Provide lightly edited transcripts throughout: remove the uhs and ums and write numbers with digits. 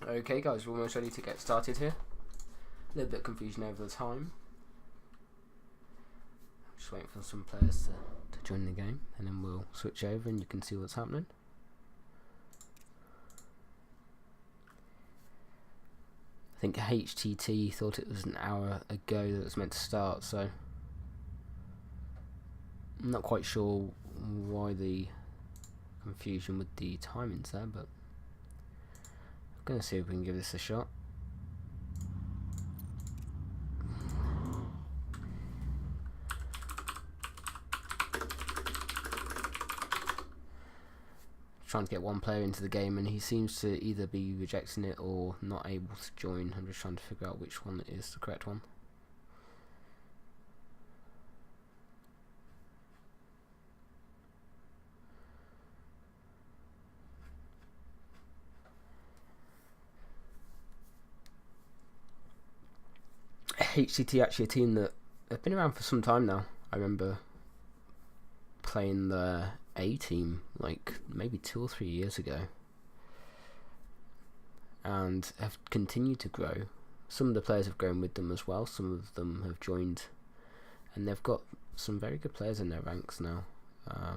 Okay guys, we're almost ready to get started here. A little bit of confusion over the time. Just waiting for some players to join the game, and then we'll switch over and you can see what's happening. I think HTT thought it was an hour ago that it was meant to start, so I'm not quite sure why the confusion with the timings there, but I'm going to see if we can give this a shot. Trying to get one player into the game, and he seems to either be rejecting it or not able to join. I'm just trying to figure out which one is the correct one. HTT actually a team that have been around for some time now. I remember playing the A team like maybe 2 or 3 years ago, and have continued to grow. Some of the players have grown with them as well. Some of them have joined, and they've got some very good players in their ranks now. I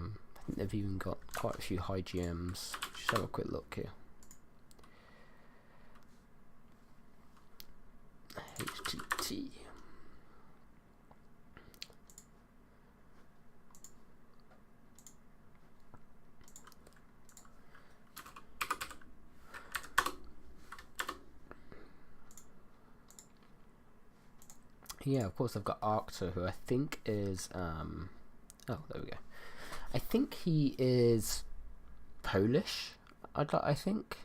think they've even got quite a few high GMs. Just have a quick look here. HTT. Yeah, of course I've got Arctor, who I think is oh, there we go. I think he is Polish. I think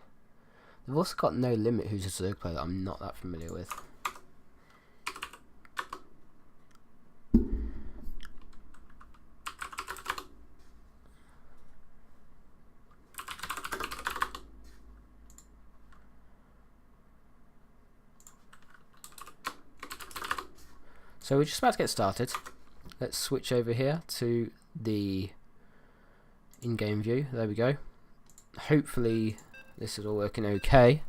they've also got No Limit, who's a Zerg player that I'm not that familiar with. So we're just about to get started. Let's switch over here to the in-game view. There we go. Hopefully this is all working okay.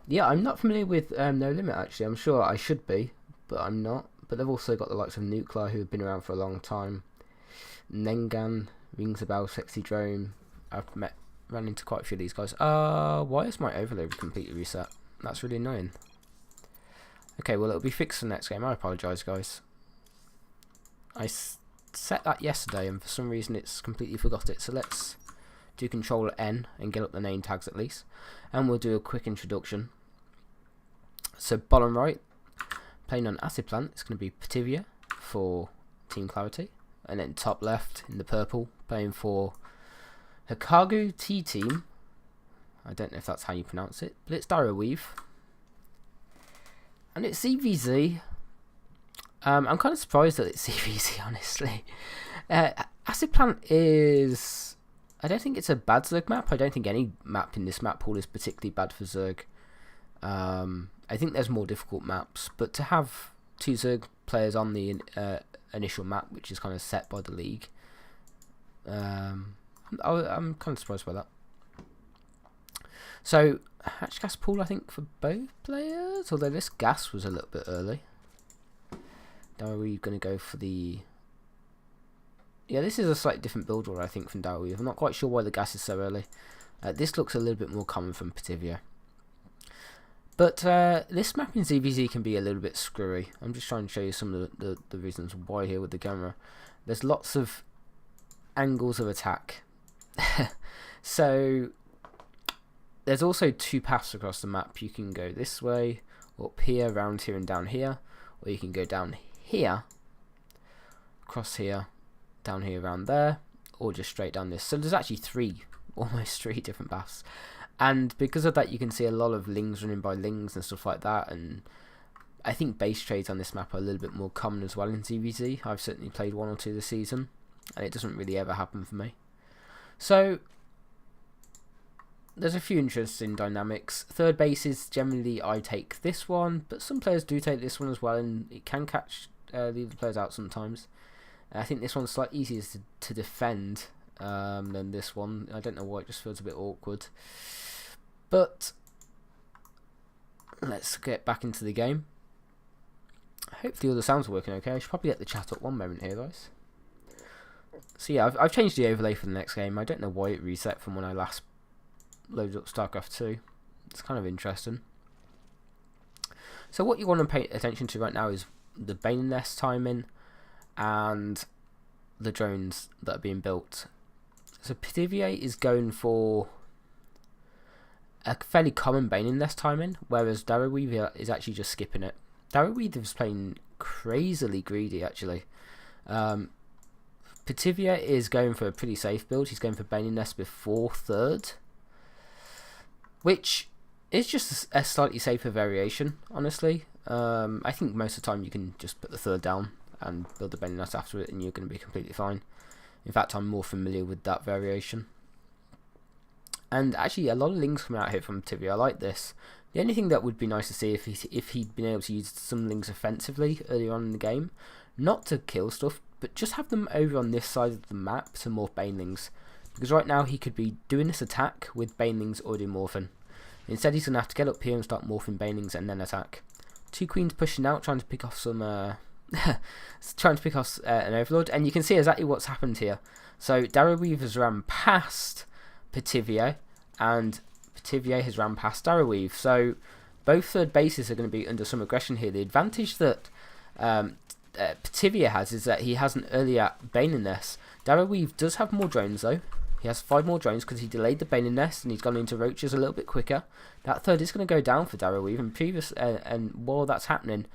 Yeah, I'm not familiar with No Limit actually. I'm sure I should be, but I'm not. But they've also got the likes of Nuclear, who have been around for a long time. Nengan rings a bell. Sexy Drone. I've ran into quite a few of these guys. Why is my overlay completely reset? That's really annoying. Okay, well it'll be fixed for the next game. I apologise, guys. I set that yesterday, and for some reason it's completely forgot it. So let's do Control N and get up the name tags at least, and we'll do a quick introduction. So bottom right, playing on Acid Plant, it's going to be Pativia for Team Clarity, and then top left in the purple, playing for Hikagu T Team. I don't know if that's how you pronounce it, but it's Dyra Weave. And it's CVZ. I'm kind of surprised that it's CVZ, honestly. Acid Plant is... I don't think it's a bad Zerg map. I don't think any map in this map pool is particularly bad for Zerg. I think there's more difficult maps. But to have 2 Zerg players on the initial map, which is kind of set by the league, I'm kind of surprised by that. So, hatch gas pool, I think, for both players, although this gas was a little bit early. Now are we going to go for the... Yeah, this is a slightly different build order, I think, from Dowie. I'm not quite sure why the gas is so early. This looks a little bit more common from Pativia. But this map in ZVZ can be a little bit screwy. I'm just trying to show you some of the reasons why here with the camera. There's lots of angles of attack. So... There's also 2 paths across the map. You can go this way, up here, round here, and down here. Or you can go down here, across here, down here, around there, or just straight down this. So there's actually almost three different paths. And because of that, you can see a lot of lings running by lings and stuff like that. And I think base trades on this map are a little bit more common as well in ZVZ. I've certainly played 1 or 2 this season, and it doesn't really ever happen for me. So... there's a few interesting dynamics. Third base is generally I take this one, but some players do take this one as well, and it can catch the other players out sometimes. I think this one's slightly easier to defend than this one. I don't know why, it just feels a bit awkward. But let's get back into the game. Hopefully all the sounds are working okay. I should probably get the chat up one moment here, guys. So yeah, I've changed the overlay for the next game. I don't know why it reset from when I last loaded up StarCraft 2. It's kind of interesting. So what you want to pay attention to right now is the Bane Nest timing and the drones that are being built. So Pitivia is going for a fairly common Bane Nest timing, whereas Darrowweaver is actually just skipping it. Darrowweaver is playing crazily greedy, actually. Pitivia is going for a pretty safe build. He's going for Bane Nest before third, which is just a slightly safer variation, honestly. I think most of the time you can just put the third down and build the Bane Nest after it, and you're going to be completely fine. In fact, I'm more familiar with that variation. And actually, a lot of links coming out here from Pitivia. I like this. The only thing that would be nice to see if he'd been able to use some links offensively earlier on in the game, not to kill stuff, but just have them over on this side of the map to morph banelings. Because right now he could be doing this attack with banelings already morphing. Instead he's going to have to get up here and start morphing banelings and then attack. Two queens pushing out, trying to pick off some... trying to pick off an overlord. And you can see exactly what's happened here. So Darrowweaver's ran past Pitivia, and Pitivia has ran past Darrowweave. So both third bases are going to be under some aggression here. The advantage that... Pitivia has is that he has an earlier Bane Nest. Darrowweave does have more drones though. He has 5 more drones because he delayed the Bane Nest and he's gone into roaches a little bit quicker. That third is going to go down for Darrowweave, and while that's happening,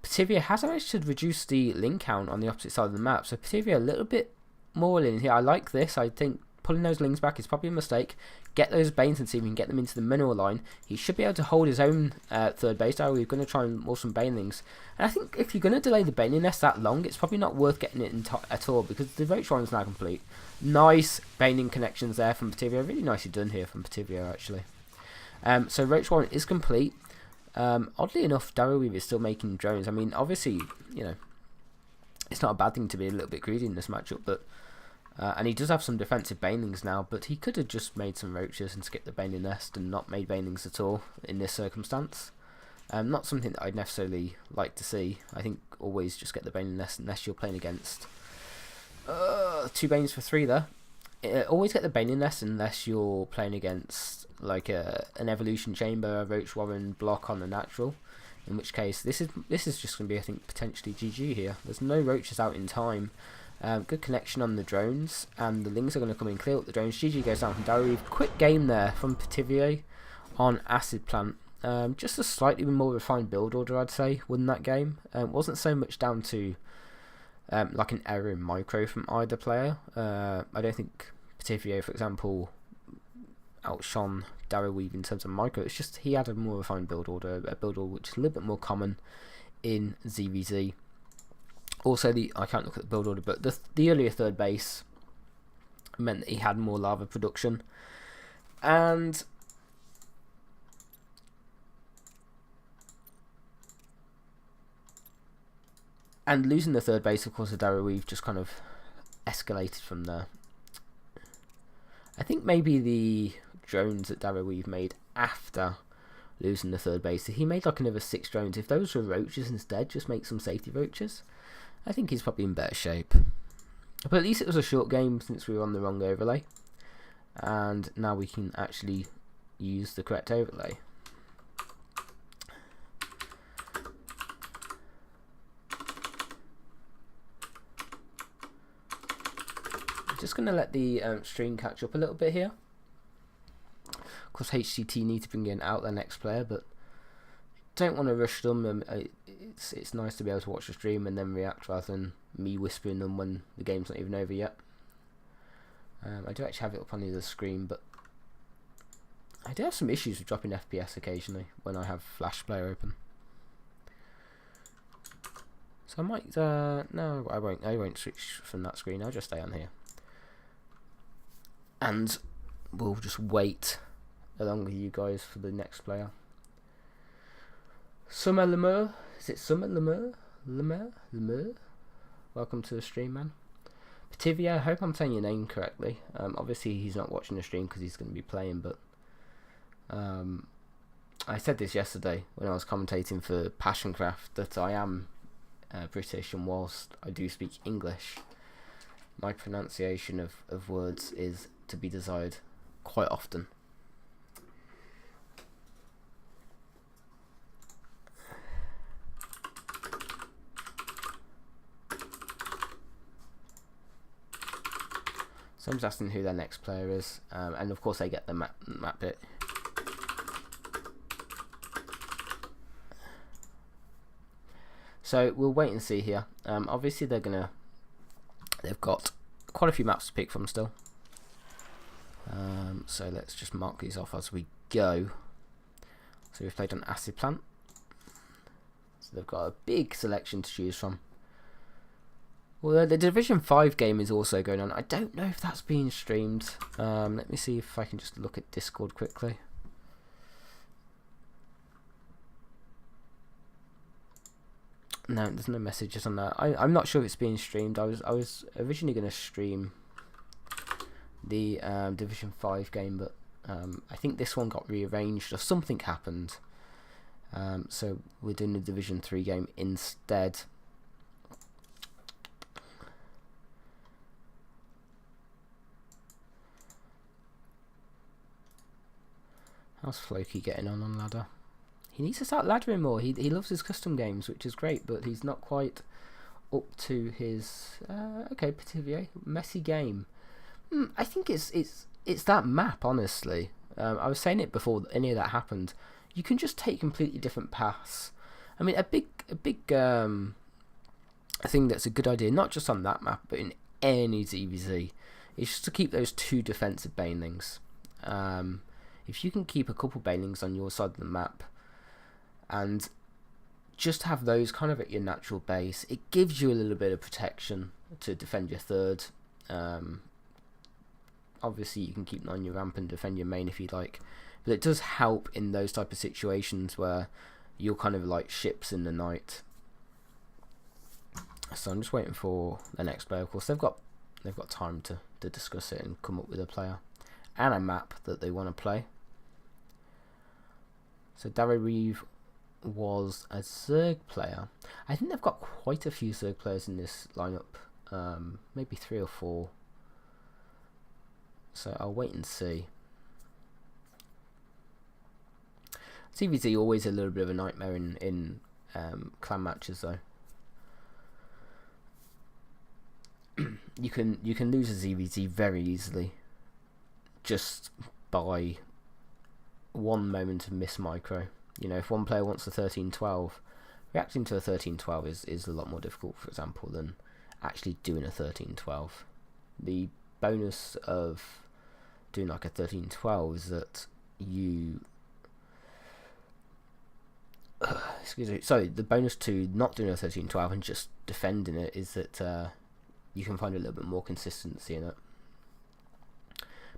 Pitivia has managed to reduce the link count on the opposite side of the map. So Pitivia a little bit more in here. I like this. I think pulling those lings back is probably a mistake. Get those Banes and see if we can get them into the mineral line. He should be able to hold his own third base. We're going to try and morph some Banelings. And I think if you're going to delay the Bane Nest that long, it's probably not worth getting it at all, because the Roach Warren is now complete. Nice Baning connections there from Pitivia. Really nicely done here from Pitivia, actually. So Roach Warren is complete. Oddly enough, Darrowweave is still making drones. I mean, obviously, you know, it's not a bad thing to be a little bit greedy in this matchup, but and he does have some defensive Banelings now, but he could have just made some roaches and skipped the Baning Nest and not made Banelings at all in this circumstance. Not something that I'd necessarily like to see. I think always just get the Baning Nest unless you're playing against 2 Banes for 3 there. Always get the Baning Nest unless you're playing against like an Evolution Chamber, a Roach Warren block on the natural. In which case, this is just going to be, I think, potentially GG here. There's no roaches out in time. Good connection on the drones, and the lings are going to come in, clear up the drones. GG goes down from Darrowweave. Quick game there from Pitivia on Acid Plant. Just a slightly more refined build order, I'd say, won that game. Wasn't so much down to like an error in micro from either player. I don't think Pitivia, for example, outshone Darrowweave in terms of micro. It's just he had a more refined build order, a build order which is a little bit more common in ZVZ. Also, I can't look at the build order, but the earlier third base meant that he had more lava production, and losing the third base, of course, of Darrowweave just kind of escalated from there. I think maybe the drones that Darrowweave made after losing the third base, he made like another 6 drones. If those were roaches instead, just make some safety roaches, I think he's probably in better shape. But at least it was a short game since we were on the wrong overlay, and now we can actually use the correct overlay. I'm just going to let the stream catch up a little bit here. Of course, HTT need to bring out their next player, but don't want to rush them. It's nice to be able to watch the stream and then react rather than me whispering them when the game's not even over yet. I do actually have it up on the screen, but I do have some issues with dropping FPS occasionally when I have Flash Player open. So I might no, I won't switch from that screen. I'll just stay on here, and we'll just wait along with you guys for the next player. Summer Lemur, is it Summer Lemur? Lemur? Welcome to the stream, man. Pitivia, I hope I'm saying your name correctly. Obviously he's not watching the stream because he's going to be playing, but I said this yesterday when I was commentating for Passioncraft, that I am British, and whilst I do speak English, my pronunciation of words is to be desired quite often. Someone's asking who their next player is, and of course they get the map bit. So we'll wait and see here. Obviously they've got quite a few maps to pick from still. So let's just mark these off as we go. So we've played on Acid Plant. So they've got a big selection to choose from. Well, the Division 5 game is also going on. I don't know if that's being streamed. Let me see if I can just look at Discord quickly. No, there's no messages on that. I'm not sure if it's being streamed. I was originally going to stream the Division 5 game, but I think this one got rearranged or something happened. So we're doing the Division 3 game instead. How's Floki getting on ladder? He needs to start laddering more. He loves his custom games, which is great, but he's not quite up to his okay, Petivier, messy game. I think it's that map, honestly. I was saying it before any of that happened. You can just take completely different paths. I mean, a big thing that's a good idea, not just on that map, but in any ZVZ, is just to keep those two defensive banelings. If you can keep a couple banelings on your side of the map and just have those kind of at your natural base, it gives you a little bit of protection to defend your third. Obviously you can keep them on your ramp and defend your main if you like, but it does help in those type of situations where you're kind of like ships in the night. So I'm just waiting for the next player. Of course they've got time to discuss it and come up with a player and a map that they want to play. So Darry Reeve was a Zerg player. I think they've got quite a few Zerg players in this lineup, maybe 3 or 4. So I'll wait and see. CVZ always a little bit of a nightmare in clan matches though. You can lose a ZVZ very easily just by one moment of miss micro. You know, if one player wants a 13-12, reacting to a 13-12 is a lot more difficult, for example, than actually doing a 13-12. The bonus of doing like a 13-12 is that you excuse me, sorry, the bonus to not doing a 13-12 and just defending it is that you can find a little bit more consistency in it.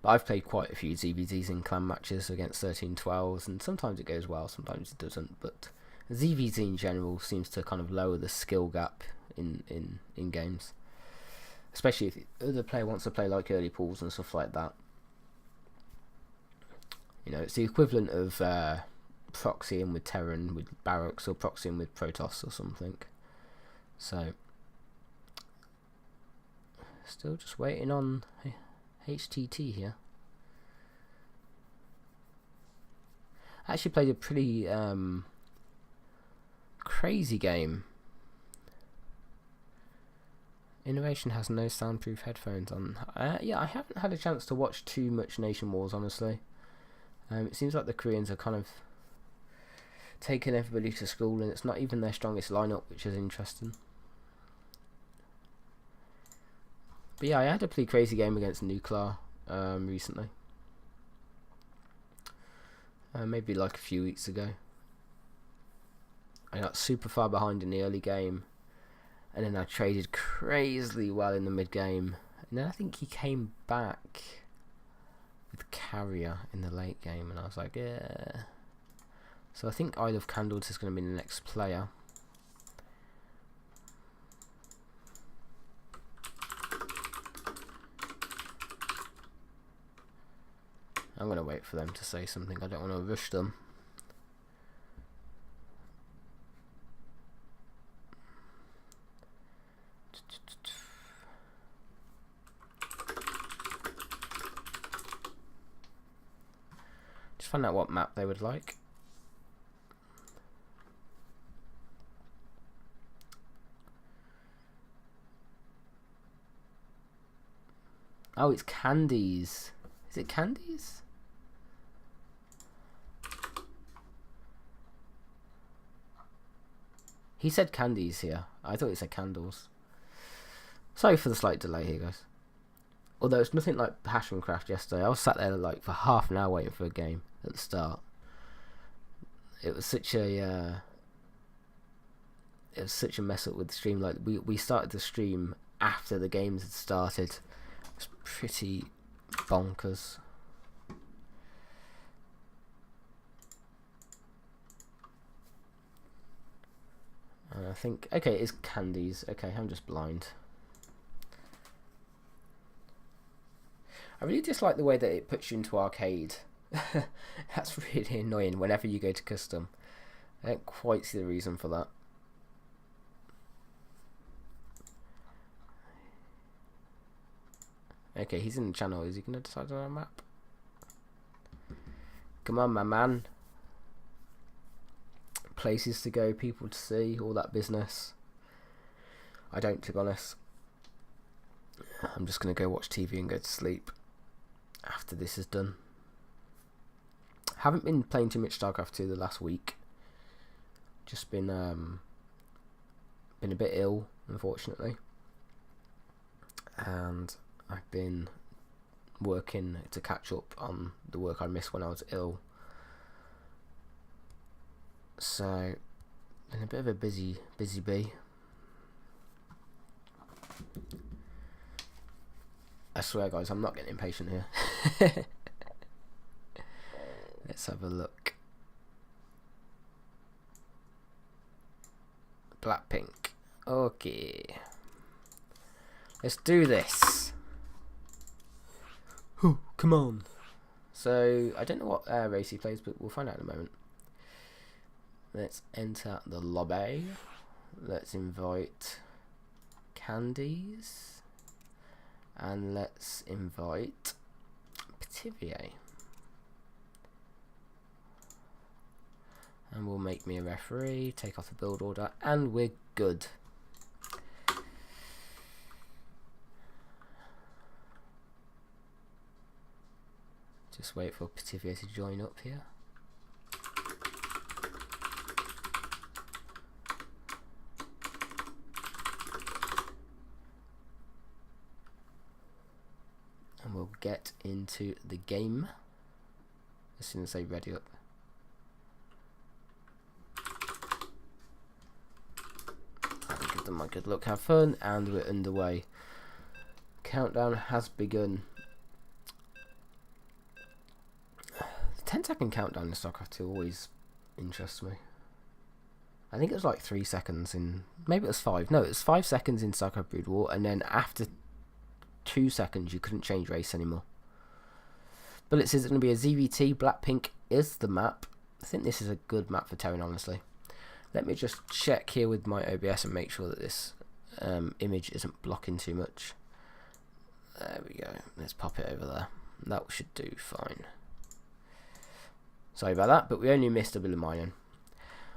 But I've played quite a few ZVZs in clan matches against 13-12s, and sometimes it goes well, sometimes it doesn't. But ZVZ in general seems to kind of lower the skill gap in games, especially if the other player wants to play like early pools and stuff like that. You know, it's the equivalent of proxying with Terran with Barracks or proxying with Protoss or something. So, still just waiting on HTT here. I actually played a pretty crazy game. Innovation has no soundproof headphones on. Yeah, I haven't had a chance to watch too much Nation Wars, honestly. It seems like the Koreans are kind of taking everybody to school, and it's not even their strongest lineup, which is interesting. But yeah, I had a pretty crazy game against Nuclear recently. Maybe like a few weeks ago. I got super far behind in the early game, and then I traded crazily well in the mid game, and then I think he came back with Carrier in the late game, and I was like, yeah. So I think Isle of Candles is going to be the next player. I'm going to wait for them to say something. I don't want to rush them. find out what map they would like. Oh, it's Candies. Is it Candies? He said Candies here. I thought he said Candles. Sorry for the slight delay here, guys. Although it's nothing like Passion Craft yesterday. I was sat there like for half an hour waiting for a game at the start. It was such a mess up with the stream. Like we started the stream after the games had started. It's pretty bonkers. And I think, okay, it's Candies. Okay, I'm just blind. I really dislike the way that it puts you into arcade. That's really annoying whenever you go to custom. I don't quite see the reason for that. Okay, he's in the channel. Is he going to decide on a map? Come on, my man. Places to go, people to see, all that business. I don't, to be honest. I'm just going to go watch TV and go to sleep after this is done. Haven't been playing too much StarCraft 2 the last week. Just been a bit ill, unfortunately. And I've been working to catch up on the work I missed when I was ill. So, been a bit of a busy bee. I swear, guys, I'm not getting impatient here. Let's have a look. Blackpink. Okay. Let's do this. Ooh, come on. So, I don't know what race he plays, but we'll find out in a moment. Let's enter the lobby. Let's invite Candies. And let's invite Petivier. And we'll make me a referee, take off the build order, and we're good. Just wait for Petivier to join up here. And we'll get into the game as soon as they ready up. Give them my good luck, have fun, and we're underway. Countdown has begun. The 10-second countdown in StarCraft 2 always interests me. I think it was like 3 seconds in, maybe it was 5. No, it was 5 seconds in StarCraft Brood War, and then after 2 seconds you couldn't change race anymore. But it says it's going to be a ZVT. Blackpink is the map. I think this is a good map for Terran, honestly. Let me just check here with my OBS and make sure that this image isn't blocking too much. There we go. Let's pop it over there. That should do fine. Sorry about that, but we only missed a bit of mine.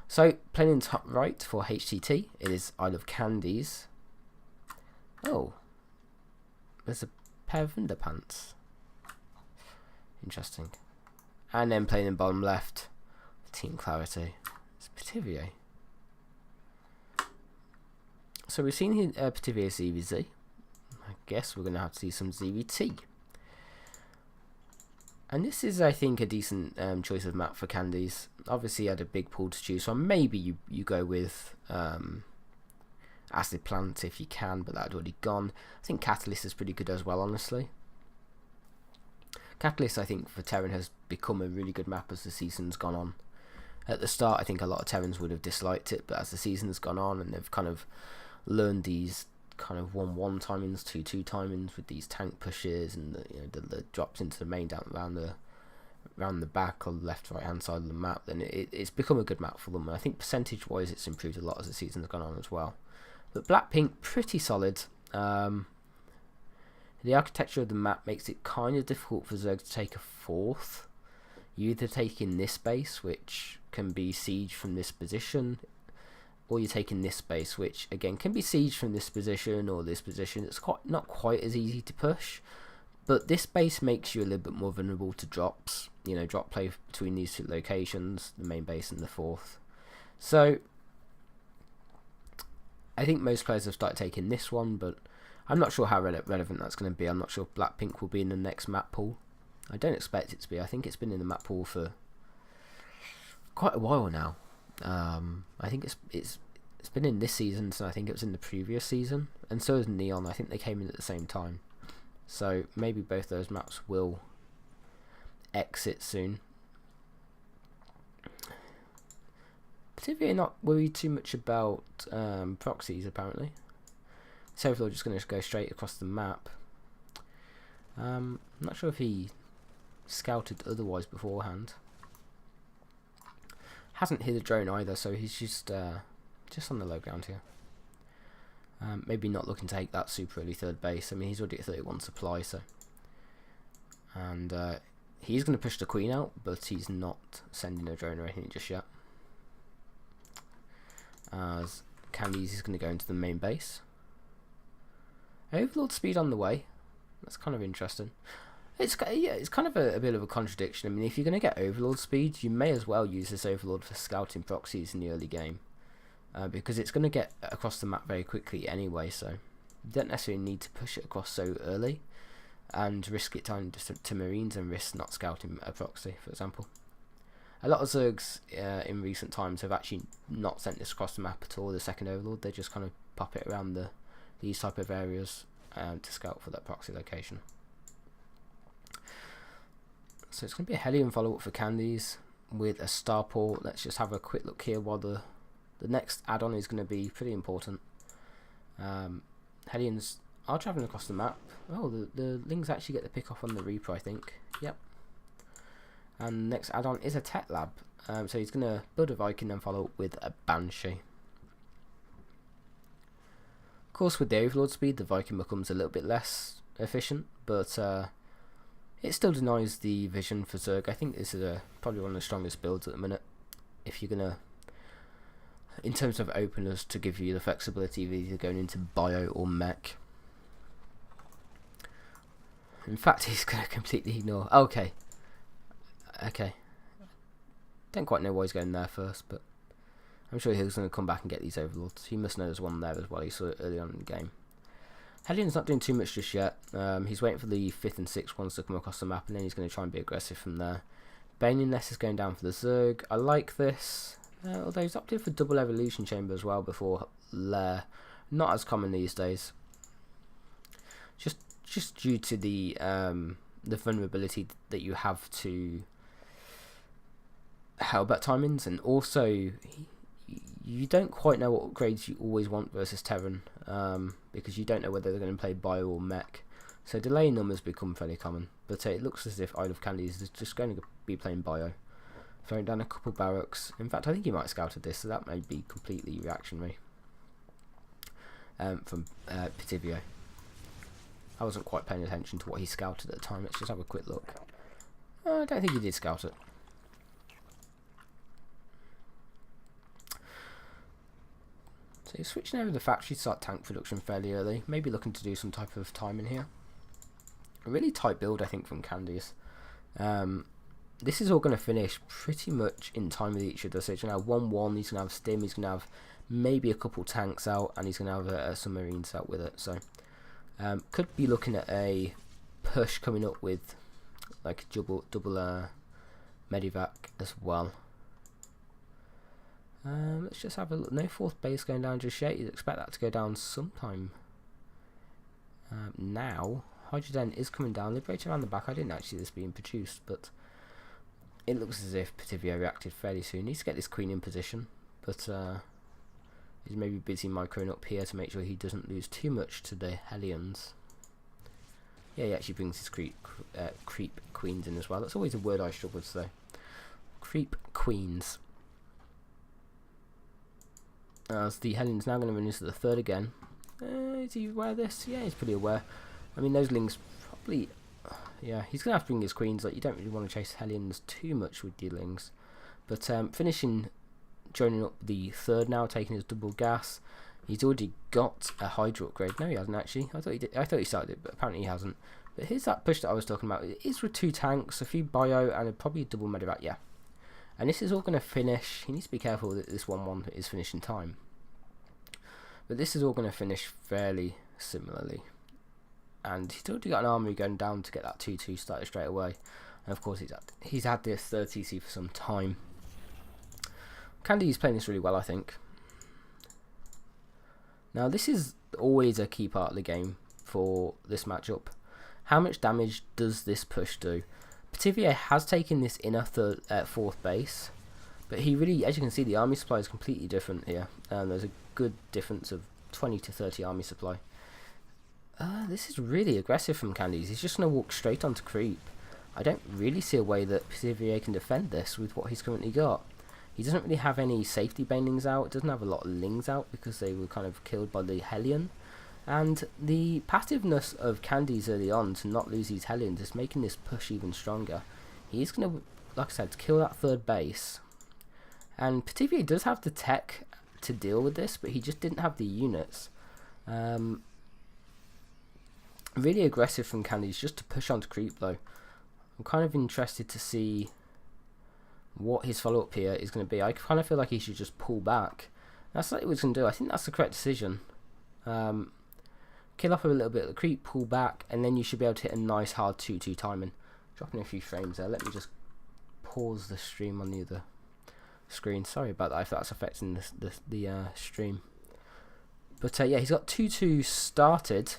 So, playing in top right for HTT, it is Isle of Candies. Oh. There's a pair of underpants. Interesting. And then playing in bottom left, Team Clarity. It's Petivier. So we've seen here Petivier ZVZ. I guess we're going to have to see some ZVT. And this is, I think, a decent choice of map for Candies. Obviously, you had a big pool to choose from. Maybe you go with Acid Plant if you can, but that had already gone. I think Catalyst is pretty good as well, honestly. Catalyst, I think, for Terran has become a really good map as the season's gone on. At the start, I think a lot of Terrans would have disliked it, but as the season's gone on and they've kind of learned these kind of 1-1 timings, 2-2 timings with these tank pushes and the drops into the main down around the back or the left right hand side of the map, then it's become a good map for them. And I think percentage wise it's improved a lot as the season's gone on as well. But Blackpink, pretty solid. The architecture of the map makes it kind of difficult for Zerg to take a fourth. You either take in this base, which can be siege from this position, or you're taking this base, which again can be siege from this position or this position. It's not quite as easy to push, but this base makes you a little bit more vulnerable to drops. You know, drop play between these two locations, the main base and the fourth. So I think most players have started taking this one, but I'm not sure how relevant that's going to be. I'm not sure Blackpink will be in the next map pool. I don't expect it to be. I think it's been in the map pool for quite a while now. I think it's been in this season, so I think it was in the previous season, and so is Neon. I think they came in at the same time, so maybe both those maps will exit soon. Particularly not worried too much about proxies apparently. So if they're just going to go straight across the map. I'm not sure if he scouted otherwise beforehand. Hasn't hit a drone either, so he's just on the low ground here. Maybe not looking to take that super early third base. I mean, he's already at 31 supply, so. And he's going to push the queen out, but he's not sending a drone or anything just yet. As Candies is going to go into the main base. Overlord speed on the way. That's kind of interesting. It's kind of a bit of a contradiction. I mean, if you're going to get Overlord speed, you may as well use this Overlord for scouting proxies in the early game, because it's going to get across the map very quickly anyway. So you don't necessarily need to push it across so early and risk it time to Marines and risk not scouting a proxy, for example. A lot of Zergs in recent times have actually not sent this across the map at all. The second Overlord, they just kind of pop it around these type of areas to scout for that proxy location. So it's going to be a Hellion follow-up for Candies with a Starport. Let's just have a quick look here while the next add-on is going to be pretty important. Hellions are travelling across the map. Oh, the Lings actually get the pick off on the Reaper, I think. Yep. And the next add-on is a Tech Lab. So he's going to build a Viking and follow up with a Banshee. Of course, with the Overlord speed, the Viking becomes a little bit less efficient, but it still denies the vision for Zerg. I think this is probably one of the strongest builds at the minute. If you're going to, in terms of openers, to give you the flexibility of either going into bio or mech. In fact, he's going to completely ignore. Okay. Don't quite know why he's going there first, but I'm sure he's going to come back and get these Overlords. He must know there's one there as well. He saw it early on in the game. Hellion's not doing too much just yet. He's waiting for the 5th and 6th ones to come across the map, and then he's going to try and be aggressive from there. Baneling Nest is going down for the Zerg. I like this, although he's opted for double evolution chamber as well before Lair. Not as common these days. Just due to the vulnerability that you have to Hellbat timings, and also you don't quite know what upgrades you always want versus Terran, because you don't know whether they're going to play bio or mech. So delay numbers become fairly common, but it looks as if Isle of Candies is just going to be playing bio. Throwing down a couple barracks. In fact, I think he might have scouted this, so that may be completely reactionary from Pitivio. I wasn't quite paying attention to what he scouted at the time. Let's just have a quick look. I don't think he did scout it. So he's switching over the factory to start tank production fairly early. Maybe looking to do some type of timing here. A really tight build, I think, from Candies. This is all going to finish pretty much in time with each other. So he's going to have 1-1, he's going to have Stim, he's going to have maybe a couple tanks out, and he's going to have some Marines out with it. So could be looking at a push coming up with like a double Medivac as well. Let's just have a look. No 4th base going down just yet. You'd expect that to go down sometime now. Hydrogen is coming down. Liberator around the back. I didn't actually see this being produced, but it looks as if Pitivio reacted fairly soon. Needs to get this queen in position, but he's maybe busy microing up here to make sure he doesn't lose too much to the Hellions. Yeah, he actually brings his creep queens in as well. That's always a word I struggle to say. Creep queens. As the Hellions now going to run into the 3rd again. Is he aware of this? Yeah, he's pretty aware. I mean, those Lings probably Yeah, he's going to have to bring his queens. Like, you don't really want to chase Hellions too much with dealings. But finishing, joining up the third now, taking his double gas. He's already got a Hydra upgrade. No, he hasn't actually. I thought he did. I thought he started it, but apparently he hasn't. But here's that push that I was talking about. It is with 2 tanks, a few bio, and probably a double medevac. Yeah. And this is all going to finish. He needs to be careful that this 1-1 is finishing time. But this is all going to finish fairly similarly. And he's already got an armory going down to get that 2-2 started straight away. And of course he's had this third TC for some time. Candy's playing this really well, I think. Now this is always a key part of the game for this matchup. How much damage does this push do? Petivier has taken this inner fourth base, but he really, as you can see, the army supply is completely different here. There's a good difference of 20 to 30 army supply. This is really aggressive from Candies. He's just going to walk straight onto creep. I don't really see a way that Petivier can defend this with what he's currently got. He doesn't really have any safety banelings out. Doesn't have a lot of lings out because they were kind of killed by the Hellion. And the passiveness of Candies early on to not lose these Hellions is making this push even stronger. He's going to, like I said, kill that third base. And Petivier does have the tech to deal with this, but he just didn't have the units. Really aggressive from Candies just to push onto creep though. I'm kind of interested to see what his follow-up here is going to be. I kind of feel like he should just pull back. That's what he was going to do. I think that's the correct decision. Kill off a little bit of the creep, pull back, and then you should be able to hit a nice hard 2-2 timing. Dropping a few frames there. Let me just pause the stream on the other screen. Sorry about that if that's affecting the stream. But yeah, he's got 2-2 started.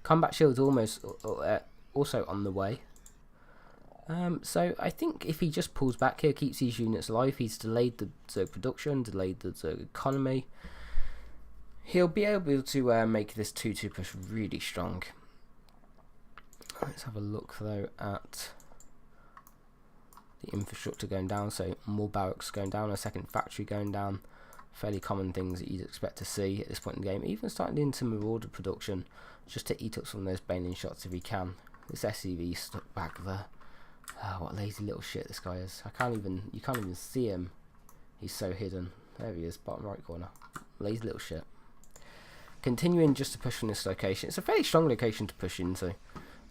Combat shield's almost also on the way. So I think if he just pulls back here, keeps these units alive, he's delayed the Zerg production, delayed the Zerg economy, he'll be able to make this 2-2 push really strong. Let's have a look though at the infrastructure going down. So more barracks going down, a second factory going down. Fairly common things that you'd expect to see at this point in the game. Even starting into Marauder production just to eat up some of those baneling shots if he can. This SCV stuck back there. What a lazy little shit this guy is. You can't even see him. He's so hidden. There he is, bottom right corner. Lazy little shit. Continuing just to push from this location. It's a fairly strong location to push into.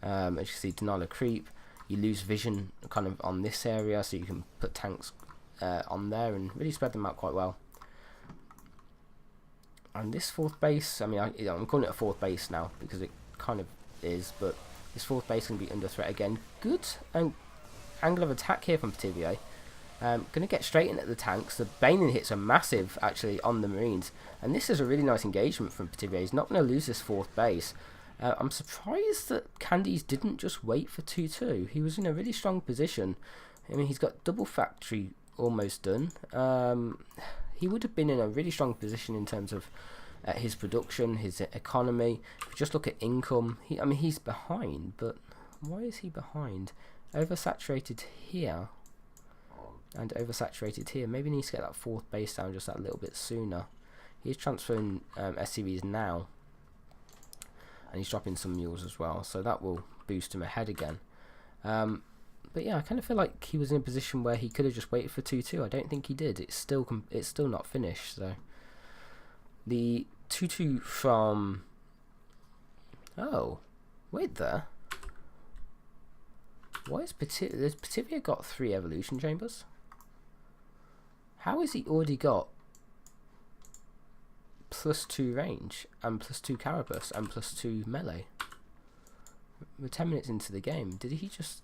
As you can see, denial of creep. You lose vision kind of on this area, so you can put tanks on there and really spread them out quite well. And this fourth base, I mean, I'm calling it a fourth base now because it kind of is, but this fourth base can be under threat again. Good angle of attack here from Petivier. Going to get straight in at the tanks. The baneling hits are massive actually on the Marines, and this is a really nice engagement from Petivier. He's not going to lose this fourth base. I'm surprised that Candies didn't just wait for 2-2. He was in a really strong position. I mean, he's got double factory almost done. He would have been in a really strong position in terms of his production, his economy. If you just look at income, I mean, he's behind, but why is he behind? Oversaturated here and oversaturated here. Maybe he needs to get that fourth base down just that little bit sooner. He's transferring SCVs now, and he's dropping some mules as well, so that will boost him ahead again. But yeah, I kind of feel like he was in a position where he could have just waited for 2-2. I don't think he did. It's still not finished. So the 2-2 from wait there. Why is Petivier got 3 evolution chambers? How has he already got +2 range and +2 carapace and +2 melee? We're 10 minutes into the game. Did he just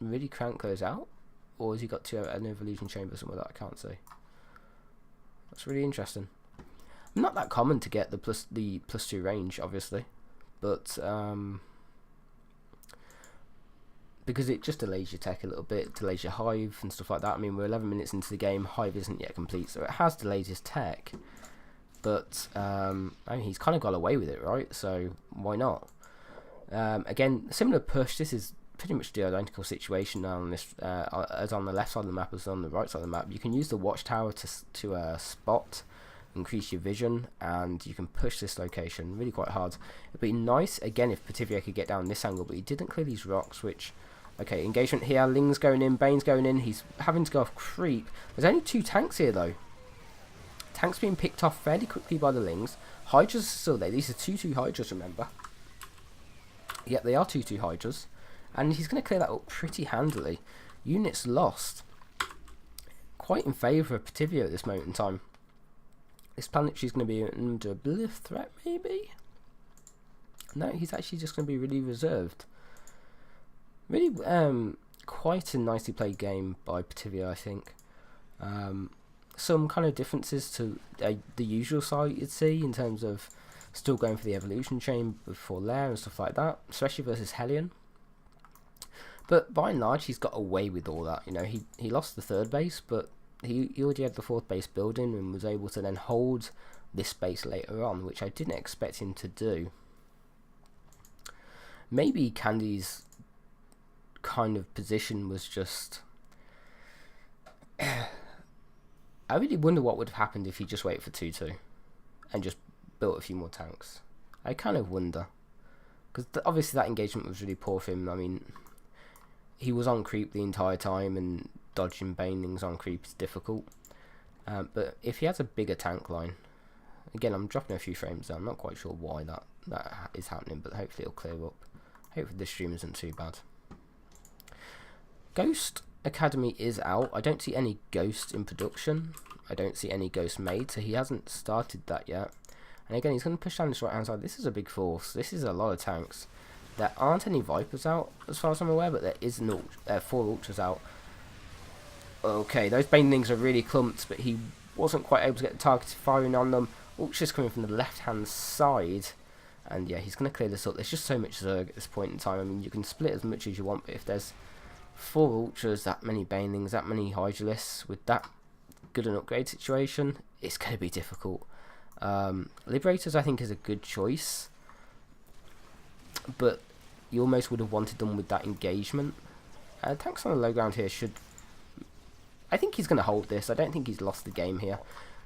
really crank those out, or has he got an evolution chamber somewhere that I can't see? That's really interesting. Not that common to get the +2 range, obviously, but because it just delays your tech a little bit, delays your hive and stuff like that. I mean, we're 11 minutes into the game, hive isn't yet complete, so it has delayed his tech, but I mean, he's kind of got away with it, right? So why not? Again, similar push. This is pretty much the identical situation now on this, as on the left side of the map as on the right side of the map. You can use the watchtower to spot increase your vision, and you can push this location really quite hard. It'd be nice again if Pativia could get down this angle, but he didn't clear these rocks, which, okay, engagement here, Ling's going in, Bane's going in, he's having to go off creep. There's only 2 tanks here though. Tanks being picked off fairly quickly by the Lings. Hydras are still there. These are 2-2 Hydras, remember. Yep, they are 2-2 Hydras. And he's going to clear that up pretty handily. Units lost. Quite in favour of Pativia at this moment in time. This planetary is going to be under a bit of threat, maybe? No, he's actually just going to be really reserved. Really, quite a nicely played game by Pativia, I think. Some kind of differences to the usual side you'd see in terms of still going for the evolution chain before lair and stuff like that, especially versus Hellion. But by and large, he's got away with all that. You know, he lost the 3rd base, but he already had the 4th base building and was able to then hold this base later on, which I didn't expect him to do. Maybe Candy's kind of position was just... I really wonder what would have happened if he just waited for 2-2 and just built a few more tanks. I kind of wonder. Because obviously that engagement was really poor for him. I mean, he was on creep the entire time, and dodging banelings on creep is difficult. But if he has a bigger tank line, again, I'm dropping a few frames down. I'm not quite sure why that is happening, but hopefully it'll clear up. Hopefully this stream isn't too bad. Ghost Academy is out. I don't see any Ghost in production. I don't see any Ghost made, so he hasn't started that yet. And again, he's going to push down this right hand side. This is a big force. This is a lot of tanks. There aren't any Vipers out, as far as I'm aware, but there is 4 Ultras out. Okay, those Banelings are really clumped, but he wasn't quite able to get the targeted firing on them. Ultras coming from the left-hand side. And yeah, he's going to clear this up. There's just so much Zerg at this point in time. I mean, you can split as much as you want, but if there's 4 Ultras, that many Banelings, that many Hydralisks, with that good an upgrade situation, it's going to be difficult. Liberators, I think, is a good choice, but you almost would have wanted them with that engagement. Tanks on the low ground here should... I think he's going to hold this. I don't think he's lost the game here.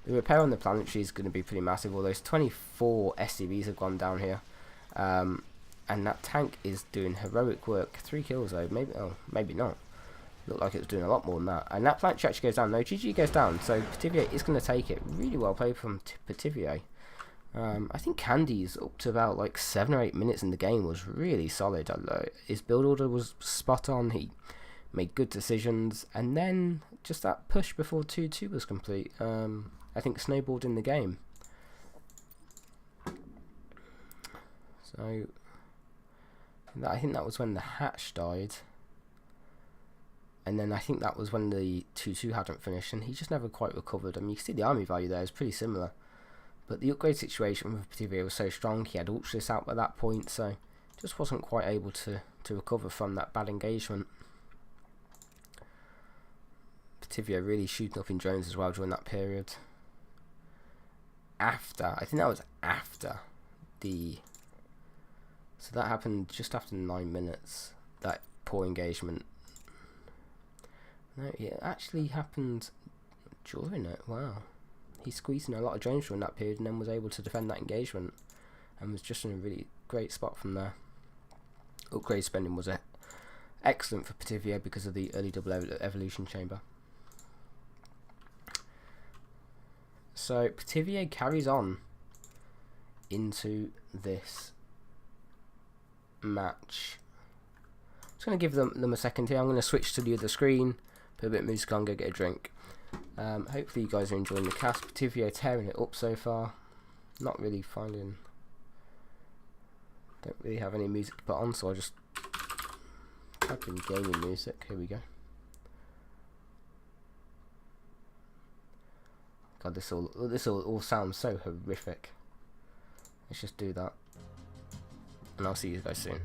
The repair on the planetary is going to be pretty massive, although 24 SCVs have gone down here. And that tank is doing heroic work. 3 kills though, maybe, oh, maybe not. Looked like it was doing a lot more than that. And that planetary actually goes down. No, GG goes down, so Pativia is going to take it. Really well played from Pativia. I think Candy's up to about like 7 or 8 minutes in the game was really solid. His build order was spot on. He made good decisions, and then just that push before 2-2 was complete. I think snowballed in the game. So I think that was when the hatch died, and then I think that was when the 2-2 hadn't finished, and he just never quite recovered. I mean, you can see the army value there is pretty similar, but the upgrade situation with Pativia was so strong. He had Ultras out by that point, so just wasn't quite able to recover from that bad engagement. Pativia really shooting up in drones as well during that period. I think that was after the... So that happened just after 9 minutes, that poor engagement. No, it actually happened during it. Wow. He squeezed in a lot of drones during that period and then was able to defend that engagement, and was just in a really great spot from there. Upgrade spending was excellent for Pativia because of the early double evolution chamber. So Pativia carries on into this match. I'm just going to give them a second here. I'm going to switch to the other screen, put a bit of music on, go get a drink. Hopefully you guys are enjoying the cast. Pativia tearing it up so far. Not really finding... Don't really have any music to put on, so I'll just type in gaming music. Here we go. God, this all sounds so horrific. Let's just do that, and I'll see you guys soon.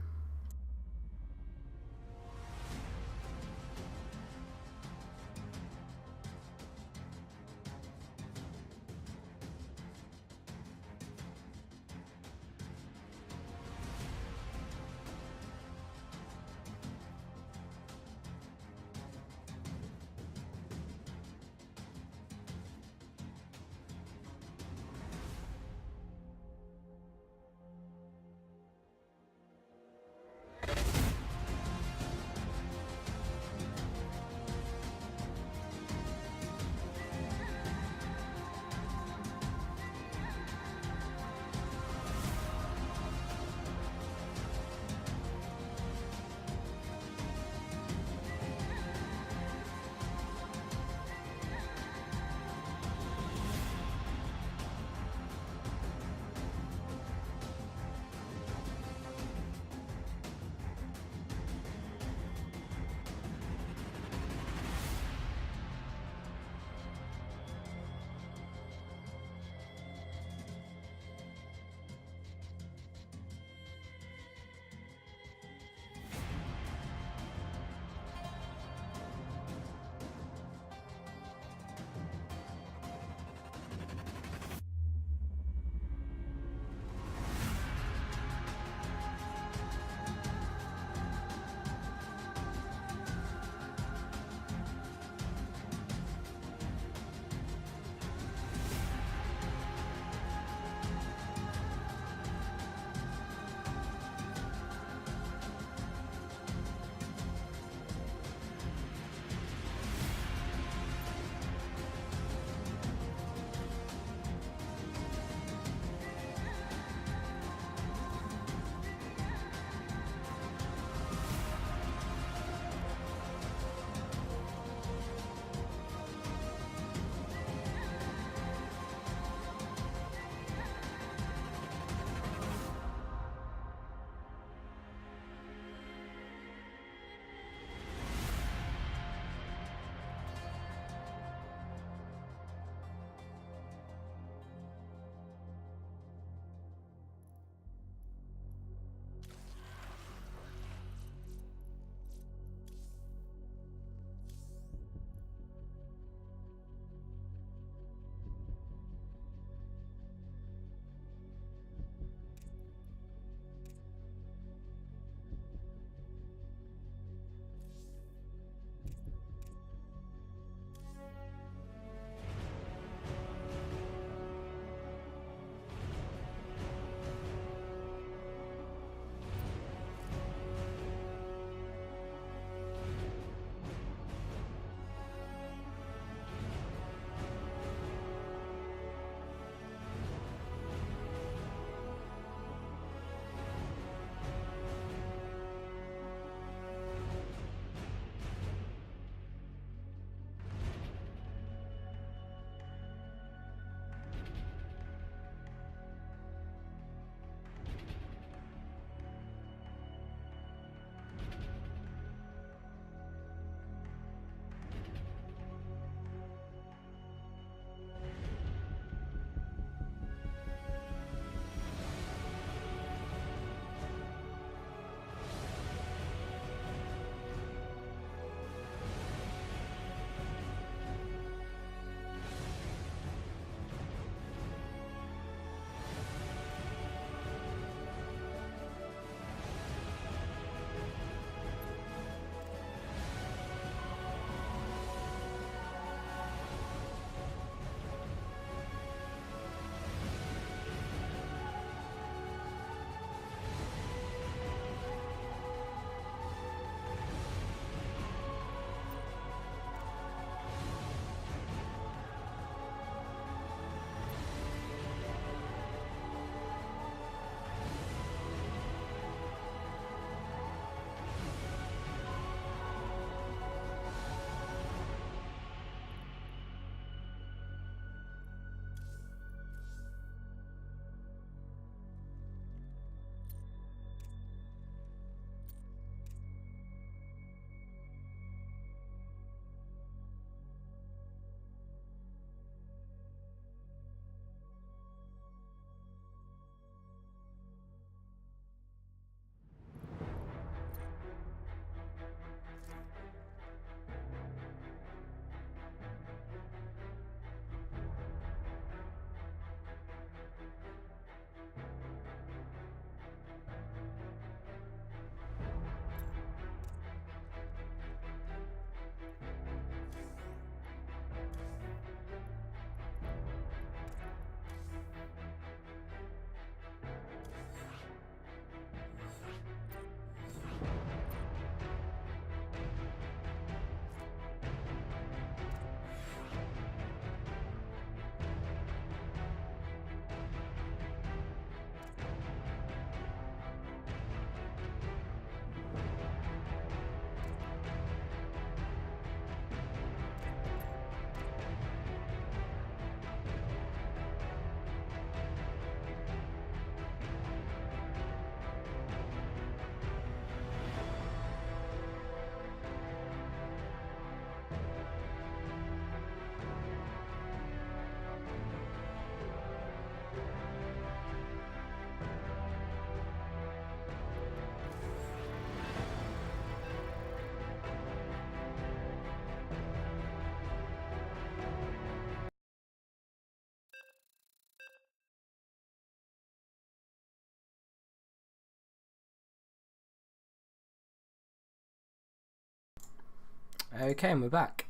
Okay, and we're back.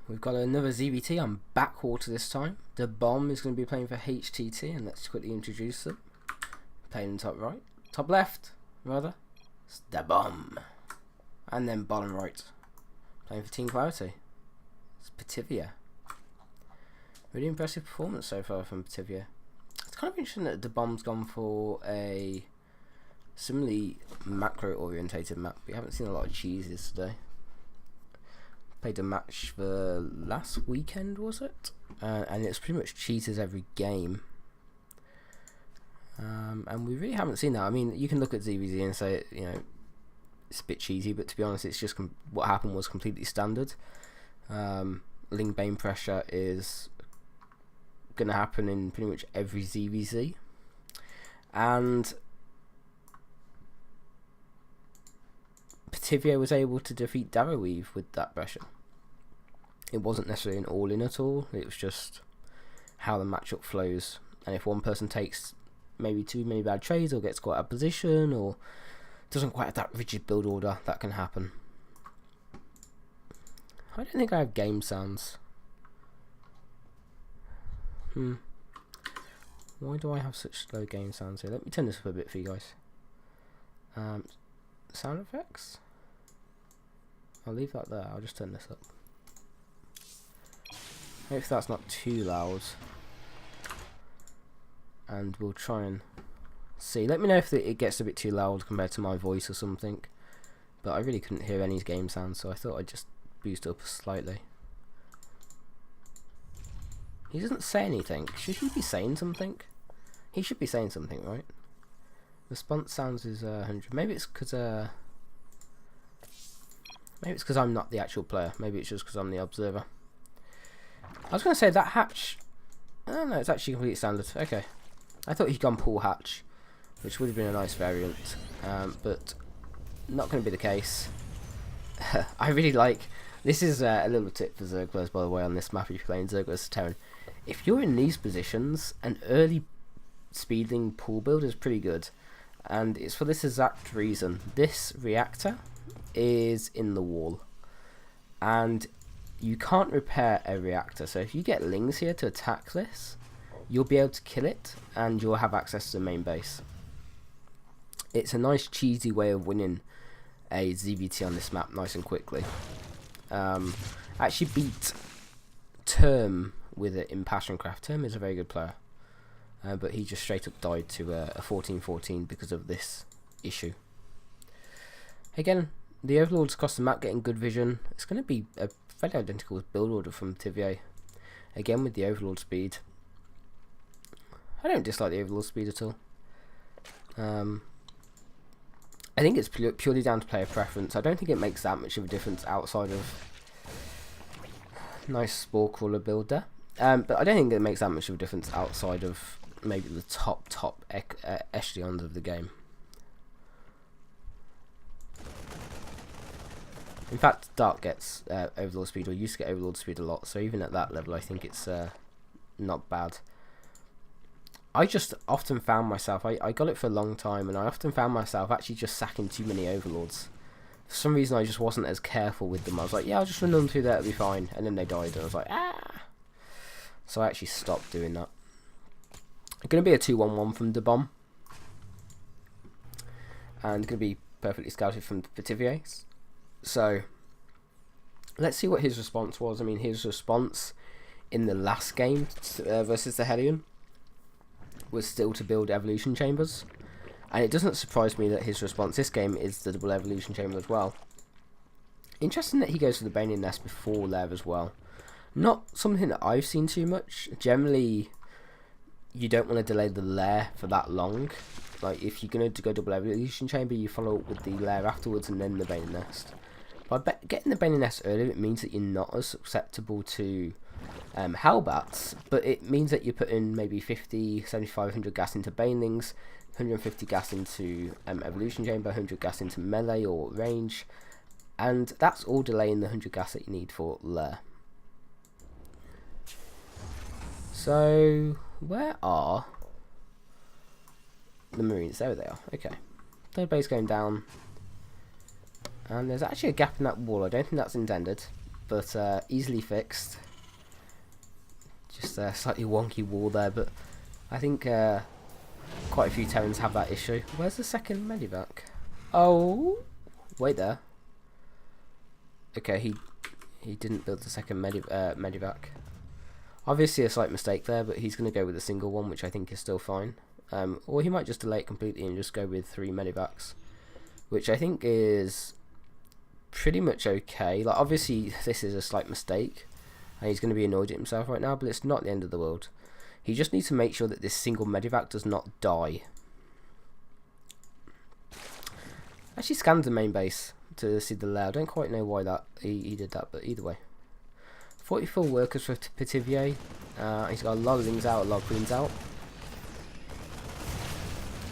We've got another ZVT on Backwater this time. The Bomb is going to be playing for HTT, and let's quickly introduce them. Playing in top right, top left, rather. It's The Bomb. And then bottom right, playing for Team Clarity. It's Pativia. Really impressive performance so far from Pativia. It's kind of interesting that The Bomb's gone for a similarly macro-orientated map. We haven't seen a lot of cheeses today. Played a match for last weekend, was it? And it's pretty much cheeses every game. And we really haven't seen that. I mean, you can look at ZVZ and say, you know, it's a bit cheesy, but to be honest, it's just what happened was completely standard. Ling Bane pressure is going to happen in pretty much every ZVZ. And Pativia was able to defeat Darrowweave with that pressure. It wasn't necessarily an all-in at all, it was just how the matchup flows. And if one person takes maybe too many bad trades or gets caught out of position or doesn't quite have that rigid build order, that can happen. I don't think I have game sounds. Why do I have such slow game sounds here? Let me turn this up a bit for you guys. Sound effects? I'll leave that there, I'll just turn this up. Hopefully that's not too loud. And we'll try and see. Let me know if it gets a bit too loud compared to my voice or something. But I really couldn't hear any game sounds, so I thought I'd just boost up slightly. He doesn't say anything. Should he be saying something? He should be saying something, right? Response sounds is 100. Maybe it's because I'm not the actual player. Maybe it's just because I'm the observer. I was going to say that hatch. Oh no, it's actually completely standard. Okay, I thought he'd gone pool hatch, which would have been a nice variant, but not going to be the case. I really like. This is a little tip for Zerglers, by the way, on this map. If you're playing Zerglers Terran, if you're in these positions, an early speedling pool build is pretty good. And it's for this exact reason. This reactor is in the wall. And you can't repair a reactor. So if you get Lings here to attack this, you'll be able to kill it and you'll have access to the main base. It's a nice cheesy way of winning a ZVT on this map nice and quickly. Actually beat Term with it in Passioncraft. Term is a very good player. But he just straight up died to a 14-14 because of this issue. Again, the overlords across the map getting good vision. It's going to be a fairly identical build order from Tivier. Again with the overlord speed. I don't dislike the overlord speed at all. I think it's purely down to player preference. I don't think it makes that much of a difference outside of nice spore crawler build there. But I don't think it makes that much of a difference outside of maybe the top echelons of the game. In fact, Dark gets overlord speed, or used to get overlord speed a lot, so even at that level I think it's not bad. I just often found myself, I got it for a long time, and I often found myself actually just sacking too many overlords. For some reason I just wasn't as careful with them. I was like, yeah, I'll just run them through there, it'll be fine, and then they died, and I was like, ah! So I actually stopped doing that. It's going to be a 2-1-1 from the Bomb. And going to be perfectly scouted from Petivier. So, let's see what his response was. I mean, his response in the last game versus the Hellion was still to build evolution chambers. And it doesn't surprise me that his response this game is the double evolution chamber as well. Interesting that he goes for the Baning Nest before there as well. Not something that I've seen too much. Generally, you don't want to delay the lair for that long. Like, if you're going to go double evolution chamber, you follow up with the lair afterwards and then the Baning Nest. But getting the Baning Nest earlier, it means that you're not as susceptible to Hellbats, but it means that you put in maybe 50, 75, 100 gas into Banelings, 150 gas into evolution chamber, 100 gas into melee or range, and that's all delaying the 100 gas that you need for lair. So, where are the Marines? There they are. Okay. Third base going down. And there's actually a gap in that wall. I don't think that's intended, but easily fixed. Just a slightly wonky wall there, but I think quite a few Terrans have that issue. Where's the second medivac? Oh, wait there. Okay, he didn't build the second medivac. Obviously a slight mistake there, but he's going to go with a single one, which I think is still fine. Or he might just delay it completely and just go with 3 medivacs, which I think is pretty much okay. Like, obviously this is a slight mistake and he's going to be annoyed at himself right now, but it's not the end of the world. He just needs to make sure that this single medivac does not die. Actually scanned the main base to see the layout. I don't quite know why that he did that, but either way. 44 workers for Petivier. He's got a lot of things out, a lot of queens out.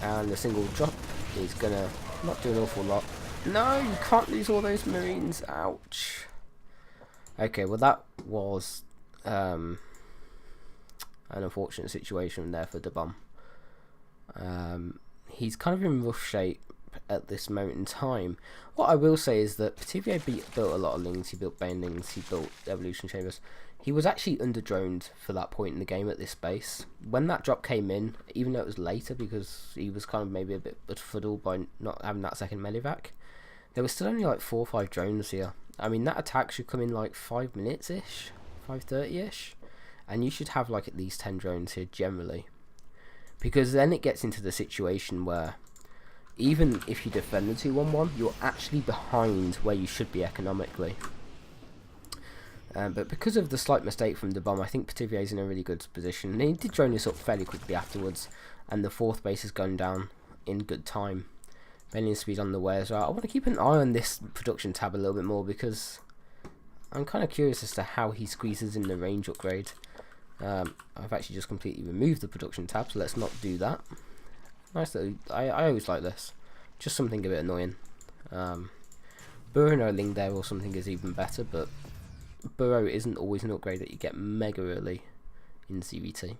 And a single drop is gonna not do an awful lot. No, you can't lose all those marines. Ouch. Okay, well that was an unfortunate situation there for the bomb. He's kind of in rough shape at this moment in time. What I will say is that Petivier built a lot of lings. He built banelings, he built evolution chambers. He was actually under-droned for that point in the game at this base. When that drop came in, even though it was later because he was kind of maybe a bit befuddled by not having that second medivac, there was still only like 4 or 5 drones here. I mean, that attack should come in like 5 minutes-ish, 5:30-ish, and you should have like at least 10 drones here generally. Because then it gets into the situation where even if you defend the 2-1-1, you're actually behind where you should be economically. But because of the slight mistake from the bomb, I think Petivier is in a really good position. And he did drone this up fairly quickly afterwards, and the 4th base has gone down in good time. Bending speed on the way as well. I want to keep an eye on this production tab a little bit more because I'm kind of curious as to how he squeezes in the range upgrade. I've actually just completely removed the production tab, so let's not do that. Nice little, I always like this. Just something a bit annoying. Burrow no ling there or something is even better, but Burrow isn't always an upgrade that you get mega early in CVT.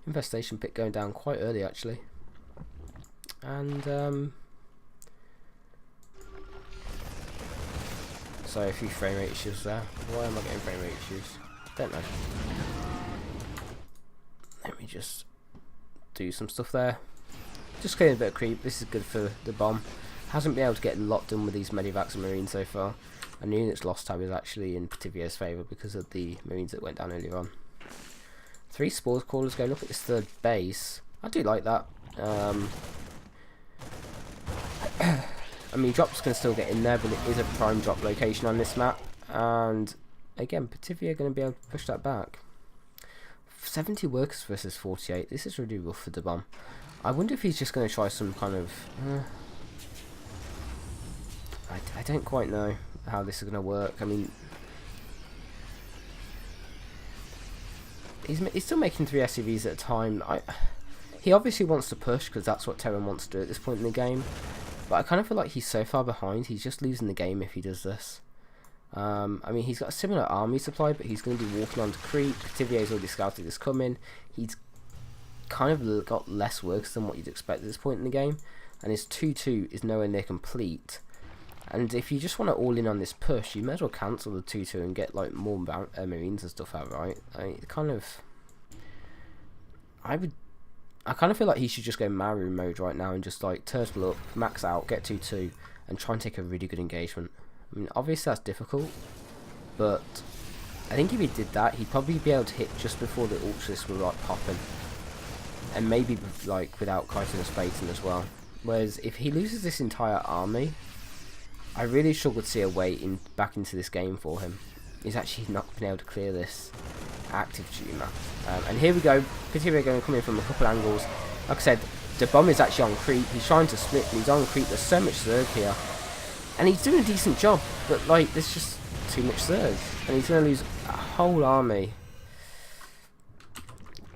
Infestation pit going down quite early actually. And sorry, a few frame rate issues there. Why am I getting frame rate issues? Don't know. Let me just do some stuff there. Just getting a bit of creep. This is good for the bomb. Hasn't been able to get a lot done with these medivacs and marines so far. And the unit's lost tab is actually in Petivier's favour because of the marines that went down earlier on. 3 spores crawlers going up at this 3rd base. I do like that. I mean, drops can still get in there, but it is a prime drop location on this map. And again, Petivier going to be able to push that back. 70 workers versus 48. This is really rough for the bomb. I wonder if he's just going to try some kind of... I don't quite know how this is going to work. I mean... He's still making 3 SCVs at a time. He obviously wants to push because that's what Terran wants to do at this point in the game. But I kind of feel like he's so far behind, he's just losing the game if he does this. I mean, he's got a similar army supply, but he's going to be walking on to creep. Petivier's already scouted this coming. He's kind of got less works than what you'd expect at this point in the game. And his 2-2 is nowhere near complete. And if you just want to all in on this push, you may as well cancel the 2-2 and get like more marines and stuff out, right? I kind of feel like he should just go Maru mode right now and just like turtle up, max out, get 2-2, and try and take a really good engagement. I mean, obviously that's difficult, but I think if he did that, he'd probably be able to hit just before the Ultras were like popping, and maybe like without Chitinous baiting as well. Whereas if he loses this entire army, I really struggle to see a way back into this game for him. He's actually not been able to clear this active duty map. And here we go, Petivier going to come in from a couple angles. Like I said, the bomb is actually on creep. He's trying to split, but he's on creep. There's so much Zerg here. And he's doing a decent job, but like, there's just too much Zerg. And he's going to lose a whole army.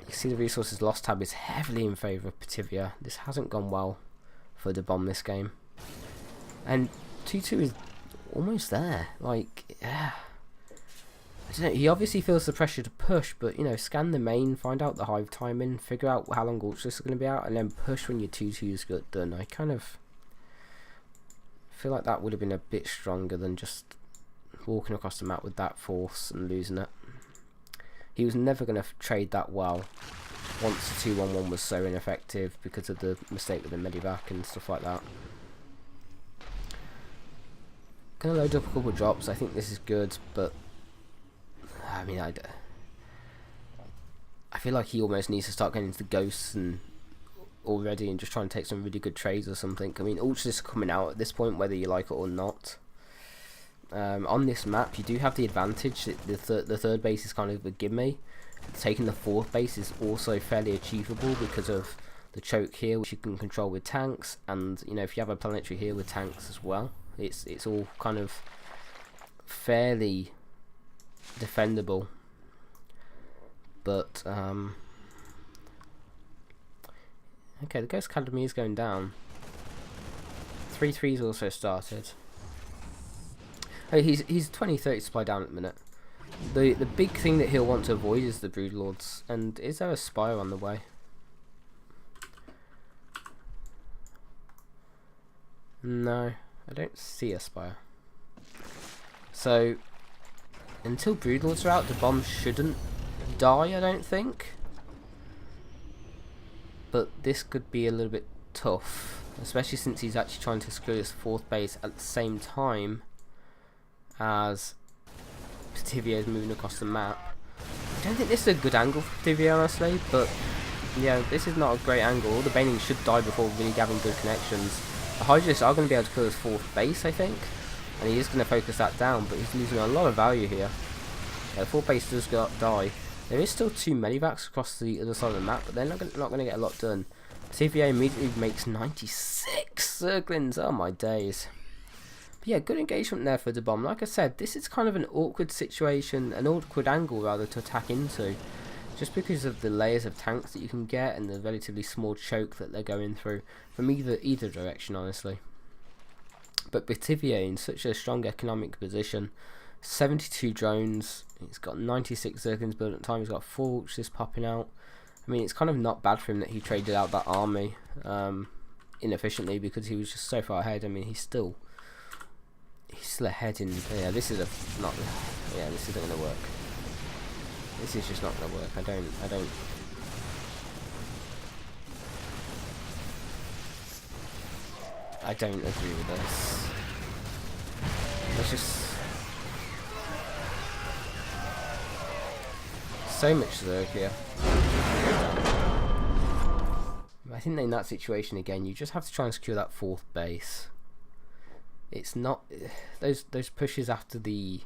You see the resources lost tab is heavily in favour of Petivier. This hasn't gone well for the bomb this game. And 2-2 is almost there. Like, yeah. I don't know, he obviously feels the pressure to push, but, you know, scan the main, find out the hive timing, figure out how long Ultras are going to be out, and then push when your 2-2's got done. I kind of feel like that would have been a bit stronger than just walking across the map with that force and losing it. He was never going to trade that well once the 2-1-1 was so ineffective because of the mistake with the medivac and stuff like that. Gonna load up a couple of drops. I think this is good, but I mean, I feel like he almost needs to start getting into the ghosts and already and just trying to take some really good trades or something. I mean, ultras are coming out at this point, whether you like it or not. On this map, you do have the advantage that the third base is kind of a gimme. Taking the fourth base is also fairly achievable because of the choke here, which you can control with tanks, and you know, if you have a planetary here with tanks as well, it's all kind of fairly defendable. But okay, the Ghost Academy is going down. 3-3's also started. Oh, he's 20-30 supply down at the minute. The big thing that he'll want to avoid is the Broodlords. And is there a Spire on the way? No, I don't see a Spire. So until Broodlords are out, the bomb shouldn't die, I don't think. But this could be a little bit tough, especially since he's actually trying to secure his fourth base at the same time as Petivier is moving across the map. I don't think this is a good angle for Petivier, honestly, but yeah, this is not a great angle. All the Banelings should die before really having good connections. The Hydras are going to be able to kill his fourth base, I think, and he is going to focus that down, but he's losing a lot of value here. Yeah, the fourth base does die. There is still 2 medivacs across the other side of the map, but they're not going to get a lot done. TVA immediately makes 96 Zerglings. Oh my days. But yeah, good engagement there for the bomb. Like I said, this is kind of an awkward situation, an awkward angle rather to attack into, just because of the layers of tanks that you can get and the relatively small choke that they're going through from either direction, honestly. But Petivier in such a strong economic position. 72 drones, he's got 96 Zerglings built at the time, he's got 4 Ultras popping out. I mean, it's kind of not bad for him that he traded out that army inefficiently because he was just so far ahead. I mean, he's still ahead in, yeah, this isn't going to work. This is just not going to work. I don't agree with this. There's just so much Zerg here. I think in that situation again, you just have to try and secure that fourth base. It's not those pushes after the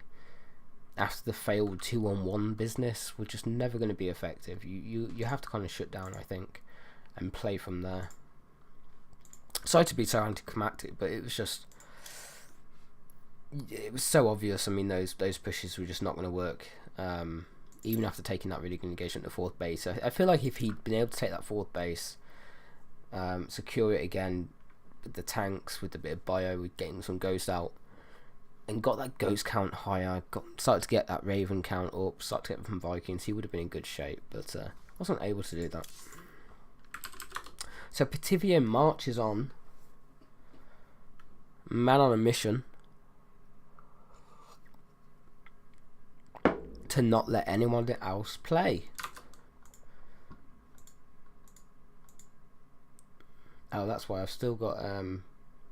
failed 2-on-1 business were just never going to be effective. You have to kind of shut down, I think, and play from there. Sorry to be so anticlimactic, but it was so obvious. I mean, those pushes were just not going to work. Even after taking that really good engagement at the fourth base. I feel like if he'd been able to take that fourth base, secure it again with the tanks, with a bit of bio, with getting some ghosts out, and got that ghost count higher, started to get that Raven count up, started to get from Vikings, he would have been in good shape, but wasn't able to do that. So Petivier marches on, man on a mission, to not let anyone else play. Oh, that's why I've still got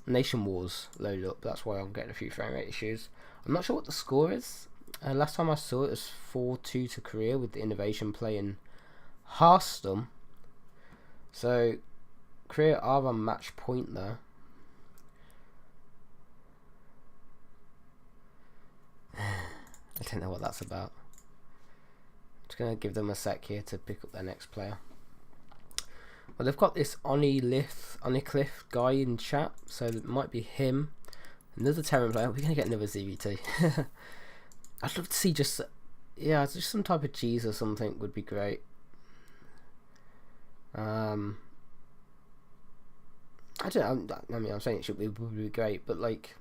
Nation Wars loaded up. That's why I'm getting a few frame rate issues. I'm not sure what the score is. Last time I saw it was 4-2 to Korea with the Innovation playing Hearthstone. So Korea are on match point there. I don't know what that's about. Just going to give them a sec here to pick up their next player. Well, they've got this Onicliffe guy in chat, so it might be him. Another Terran player. We're going to get another ZVT. I'd love to see just some type of cheese or something would be great. I don't know. I mean, I'm saying would be great, but like,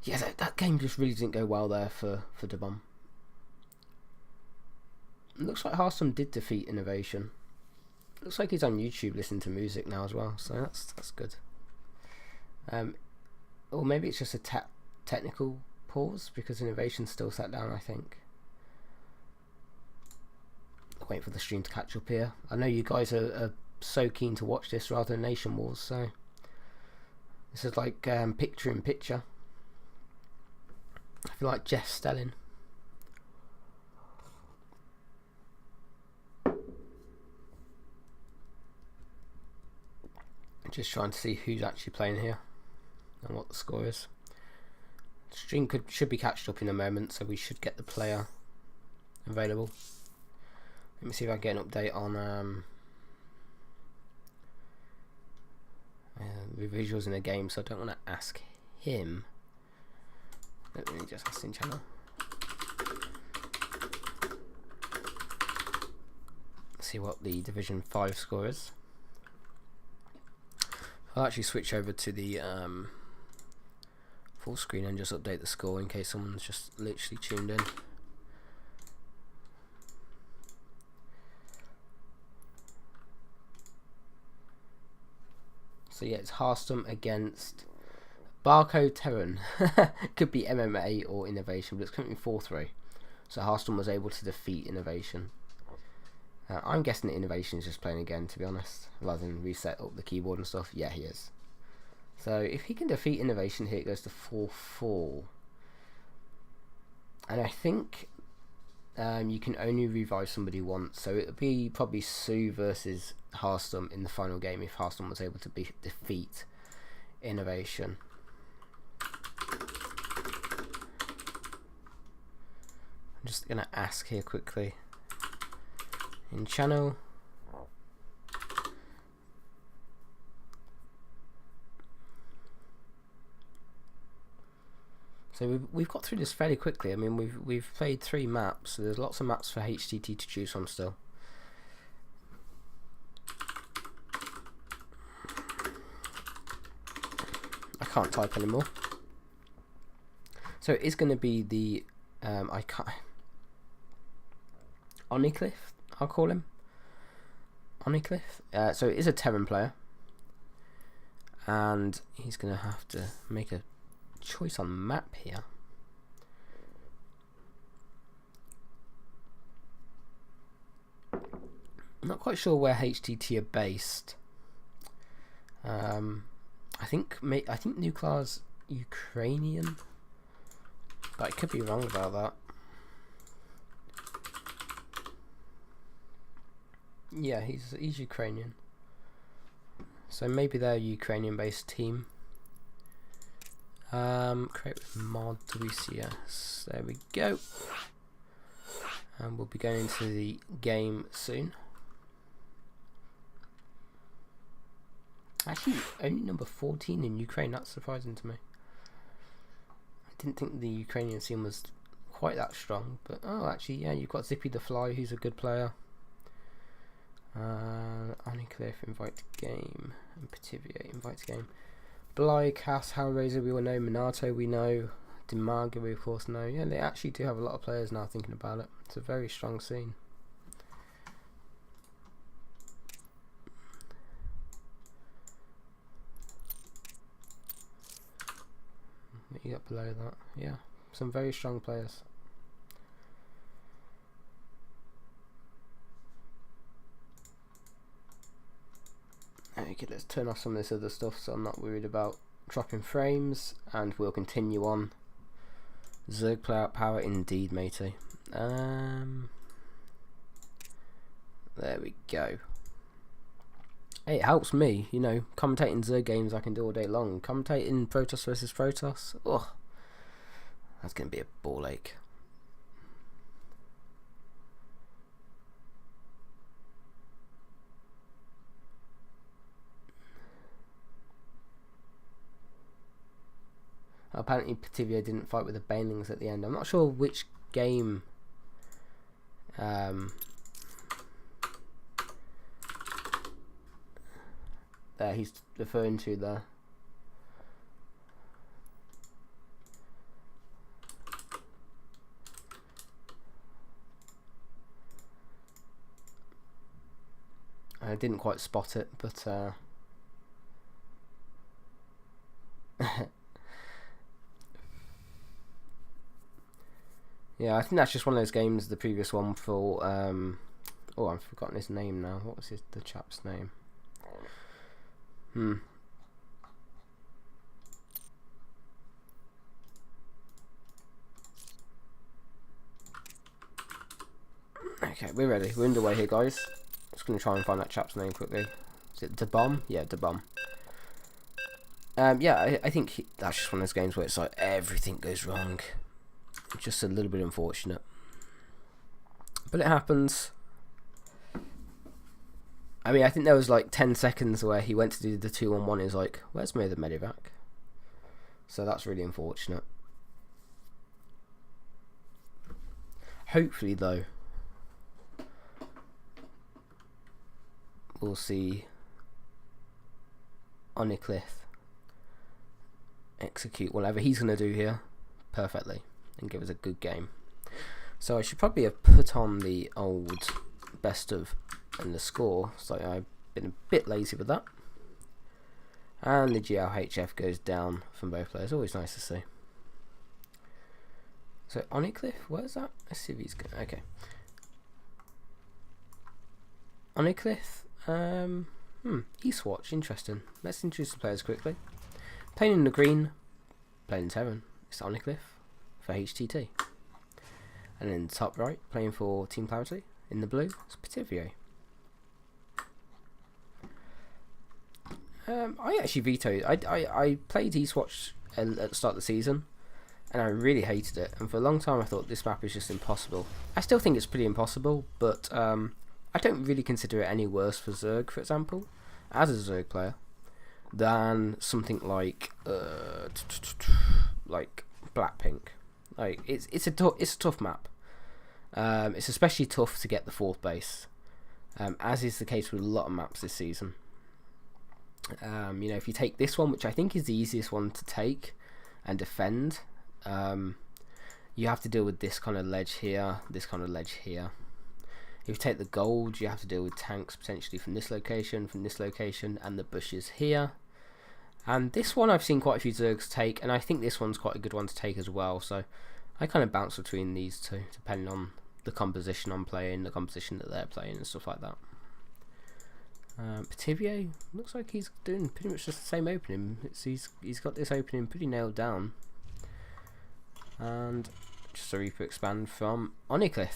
yeah, that game just really didn't go well there for Debom. Looks like Hearthstone did defeat Innovation. Looks like he's on YouTube listening to music now as well, so that's good. or maybe it's just a technical pause because Innovation's still sat down, I think. Wait for the stream to catch up here. I know you guys are so keen to watch this rather than Nation Wars, so this is like picture in picture. I feel like Jeff Stelling. Just trying to see who's actually playing here and what the score is. The stream should be catched up in a moment, so we should get the player available. Let me see if I can get an update on the visuals in the game, so I don't want to ask him. Let me just ask in channel. See what the Division 5 score is. I'll actually switch over to the full screen and just update the score in case someone's just literally tuned in. So yeah, it's Hearthstone against Barcode Terran. Could be MMA or Innovation, but it's currently 4-3. So Hearthstone was able to defeat Innovation. I'm guessing that Innovation is just playing again, to be honest, rather than reset up the keyboard and stuff. Yeah, he is. So if he can defeat Innovation here, it goes to 4-4. And I think you can only revive somebody once, so it would be probably Sue versus Hearthstone in the final game if Hearthstone was able to defeat Innovation. I'm just going to ask here quickly in channel. So we've got through this fairly quickly. I mean, we've played 3 maps, so there's lots of maps for HTT to choose from still. I can't type anymore. So it is going to be the Onicliffe, I'll call him Onicliffe. So it is a Terran player, and he's going to have to make a choice on map here. I'm not quite sure where HTT are based. I think Nuclear's Ukrainian, but I could be wrong about that. Yeah, he's Ukrainian, so maybe they're a Ukrainian-based team. Create with mod WCS. There we go. And we'll be going into the game soon. Actually, only number 14 in Ukraine. That's surprising to me. I didn't think the Ukrainian scene was quite that strong. But oh, actually, yeah, you've got Zippy the Fly, who's a good player. Onicliffe, invite to game, and Petivier, invite to game. Bly, Cass, Hellraiser, we all know. Minato, we know. Dimaga, we of course know. Yeah, they actually do have a lot of players now thinking about it. It's a very strong scene. What you got below that? Yeah, some very strong players. Okay, let's turn off some of this other stuff so I'm not worried about dropping frames, and we'll continue on. Zerg play out power indeed, matey. There we go. Hey, it helps me, you know, commentating Zerg games I can do all day long. Commentating Protoss versus Protoss, oh, that's going to be a ball ache. Apparently Petivier didn't fight with the Banelings at the end. I'm not sure which game there he's referring to there. I didn't quite spot it, but Yeah, I think that's just one of those games. The previous one for oh, I've forgotten his name now. What was the chap's name? Okay, we're ready. We're underway here, guys. Just gonna try and find that chap's name quickly. Is it DeBomb? Yeah, DeBomb. Yeah, I think that's just one of those games where it's like everything goes wrong. It's just a little bit unfortunate, but it happens. I mean, I think there was like 10 seconds where he went to do the 2-on-1. He's like, "Where's my other medevac?" So that's really unfortunate. Hopefully, though, we'll see Untitled execute whatever he's going to do here perfectly and give us a good game. So I should probably have put on the old best of and the score, so I've been a bit lazy with that. And the GLHF goes down from both players, always nice to see. So Untitled, where's that? Let's see if he's good. Okay. Untitled, Eastwatch, interesting. Let's introduce the players quickly. Playing in the green, playing in Terran, it's Untitled for HTT. And in the top right, playing for Team Clarity, in the blue, it's Petivio. I actually vetoed. I played Eastwatch at the start of the season, and I really hated it. And for a long time, I thought this map is just impossible. I still think it's pretty impossible, but I don't really consider it any worse for Zerg, for example, as a Zerg player, than something like Blackpink. Like it's a tough map. It's especially tough to get the 4th base, as is the case with a lot of maps this season. You know, if you take this one, which I think is the easiest one to take and defend, you have to deal with this kind of ledge here, this kind of ledge here. If you take the gold, you have to deal with tanks potentially from this location, and the bushes here. And this one I've seen quite a few Zergs take, and I think this one's quite a good one to take as well. So I kind of bounce between these two, depending on the composition I'm playing, the composition that they're playing, and stuff like that. Petivio looks like he's doing pretty much just the same opening. He's got this opening pretty nailed down. And just a Reaper expand from Untitled.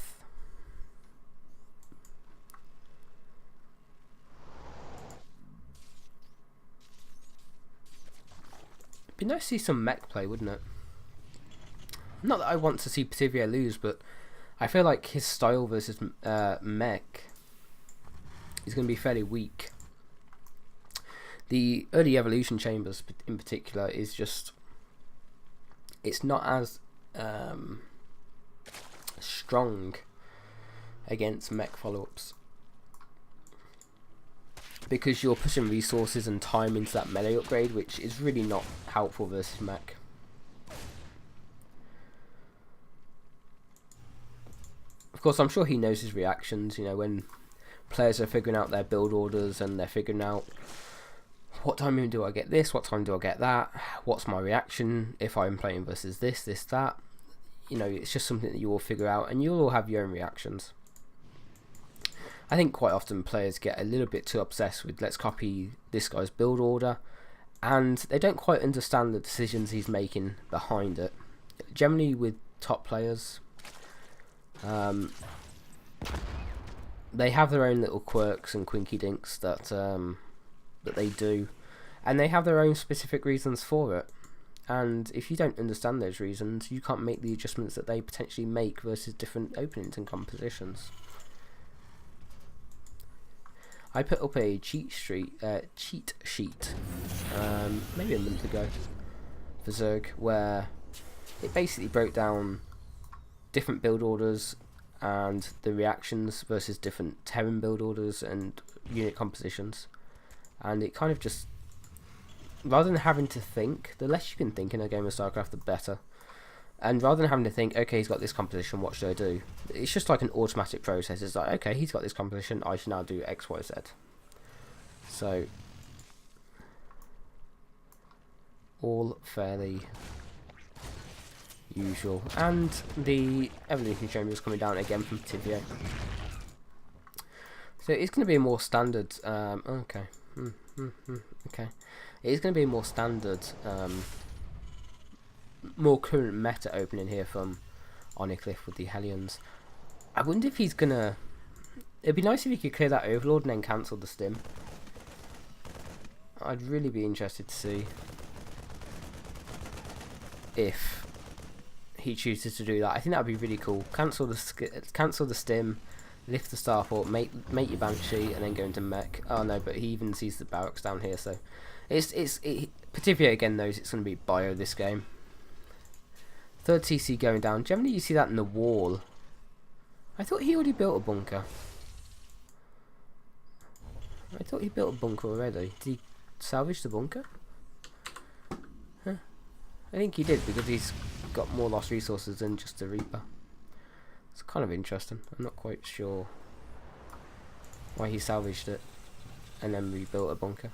It'd be nice to see some mech play, wouldn't it? Not that I want to see Petivio lose, but I feel like his style versus mech is going to be fairly weak. The early evolution chambers in particular is just, it's not as strong against mech follow-ups, because you're pushing resources and time into that melee upgrade, which is really not helpful versus mech. Of course, I'm sure he knows his reactions, you know, when players are figuring out their build orders and they're figuring out what time do I get this, what time do I get that, what's my reaction if I'm playing versus this, that. You know, it's just something that you all figure out, and you'll all have your own reactions. I think quite often players get a little bit too obsessed with, let's copy this guy's build order, and they don't quite understand the decisions he's making behind it. Generally with top players, they have their own little quirks and quinky dinks that they do, and they have their own specific reasons for it. And if you don't understand those reasons, you can't make the adjustments that they potentially make versus different openings and compositions. I put up a cheat sheet maybe a month ago for Zerg, where it basically broke down different build orders and the reactions versus different Terran build orders and unit compositions. And it kind of just, rather than having to think, the less you can think in a game of StarCraft, the better. And rather than having to think, okay, he's got this composition, what should I do? It's just like an automatic process. It's like, okay, he's got this composition, I should now do X, Y, Z. So, all fairly usual. And the evolution chamber is coming down again from Tivio. So it's going to be a more standard. Okay. Okay. It is going to be a more standard, more current meta opening here from Onicliffe with the Hellions. I wonder if he's going to. It'd be nice if he could clear that Overlord and then cancel the stim. I'd really be interested to see if he chooses to do that. I think that would be really cool. Cancel the stim. Lift the starport, make your Banshee, and then go into mech. Oh no, but he even sees the barracks down here, so Pativia again knows it's going to be bio this game. Third TC going down. Generally, you see that in the wall. I thought he already built a bunker. I thought he built a bunker already. Did he salvage the bunker? Huh. I think he did because he's got more lost resources than just a Reaper. It's kind of interesting. I'm not quite sure why he salvaged it and then rebuilt a bunker.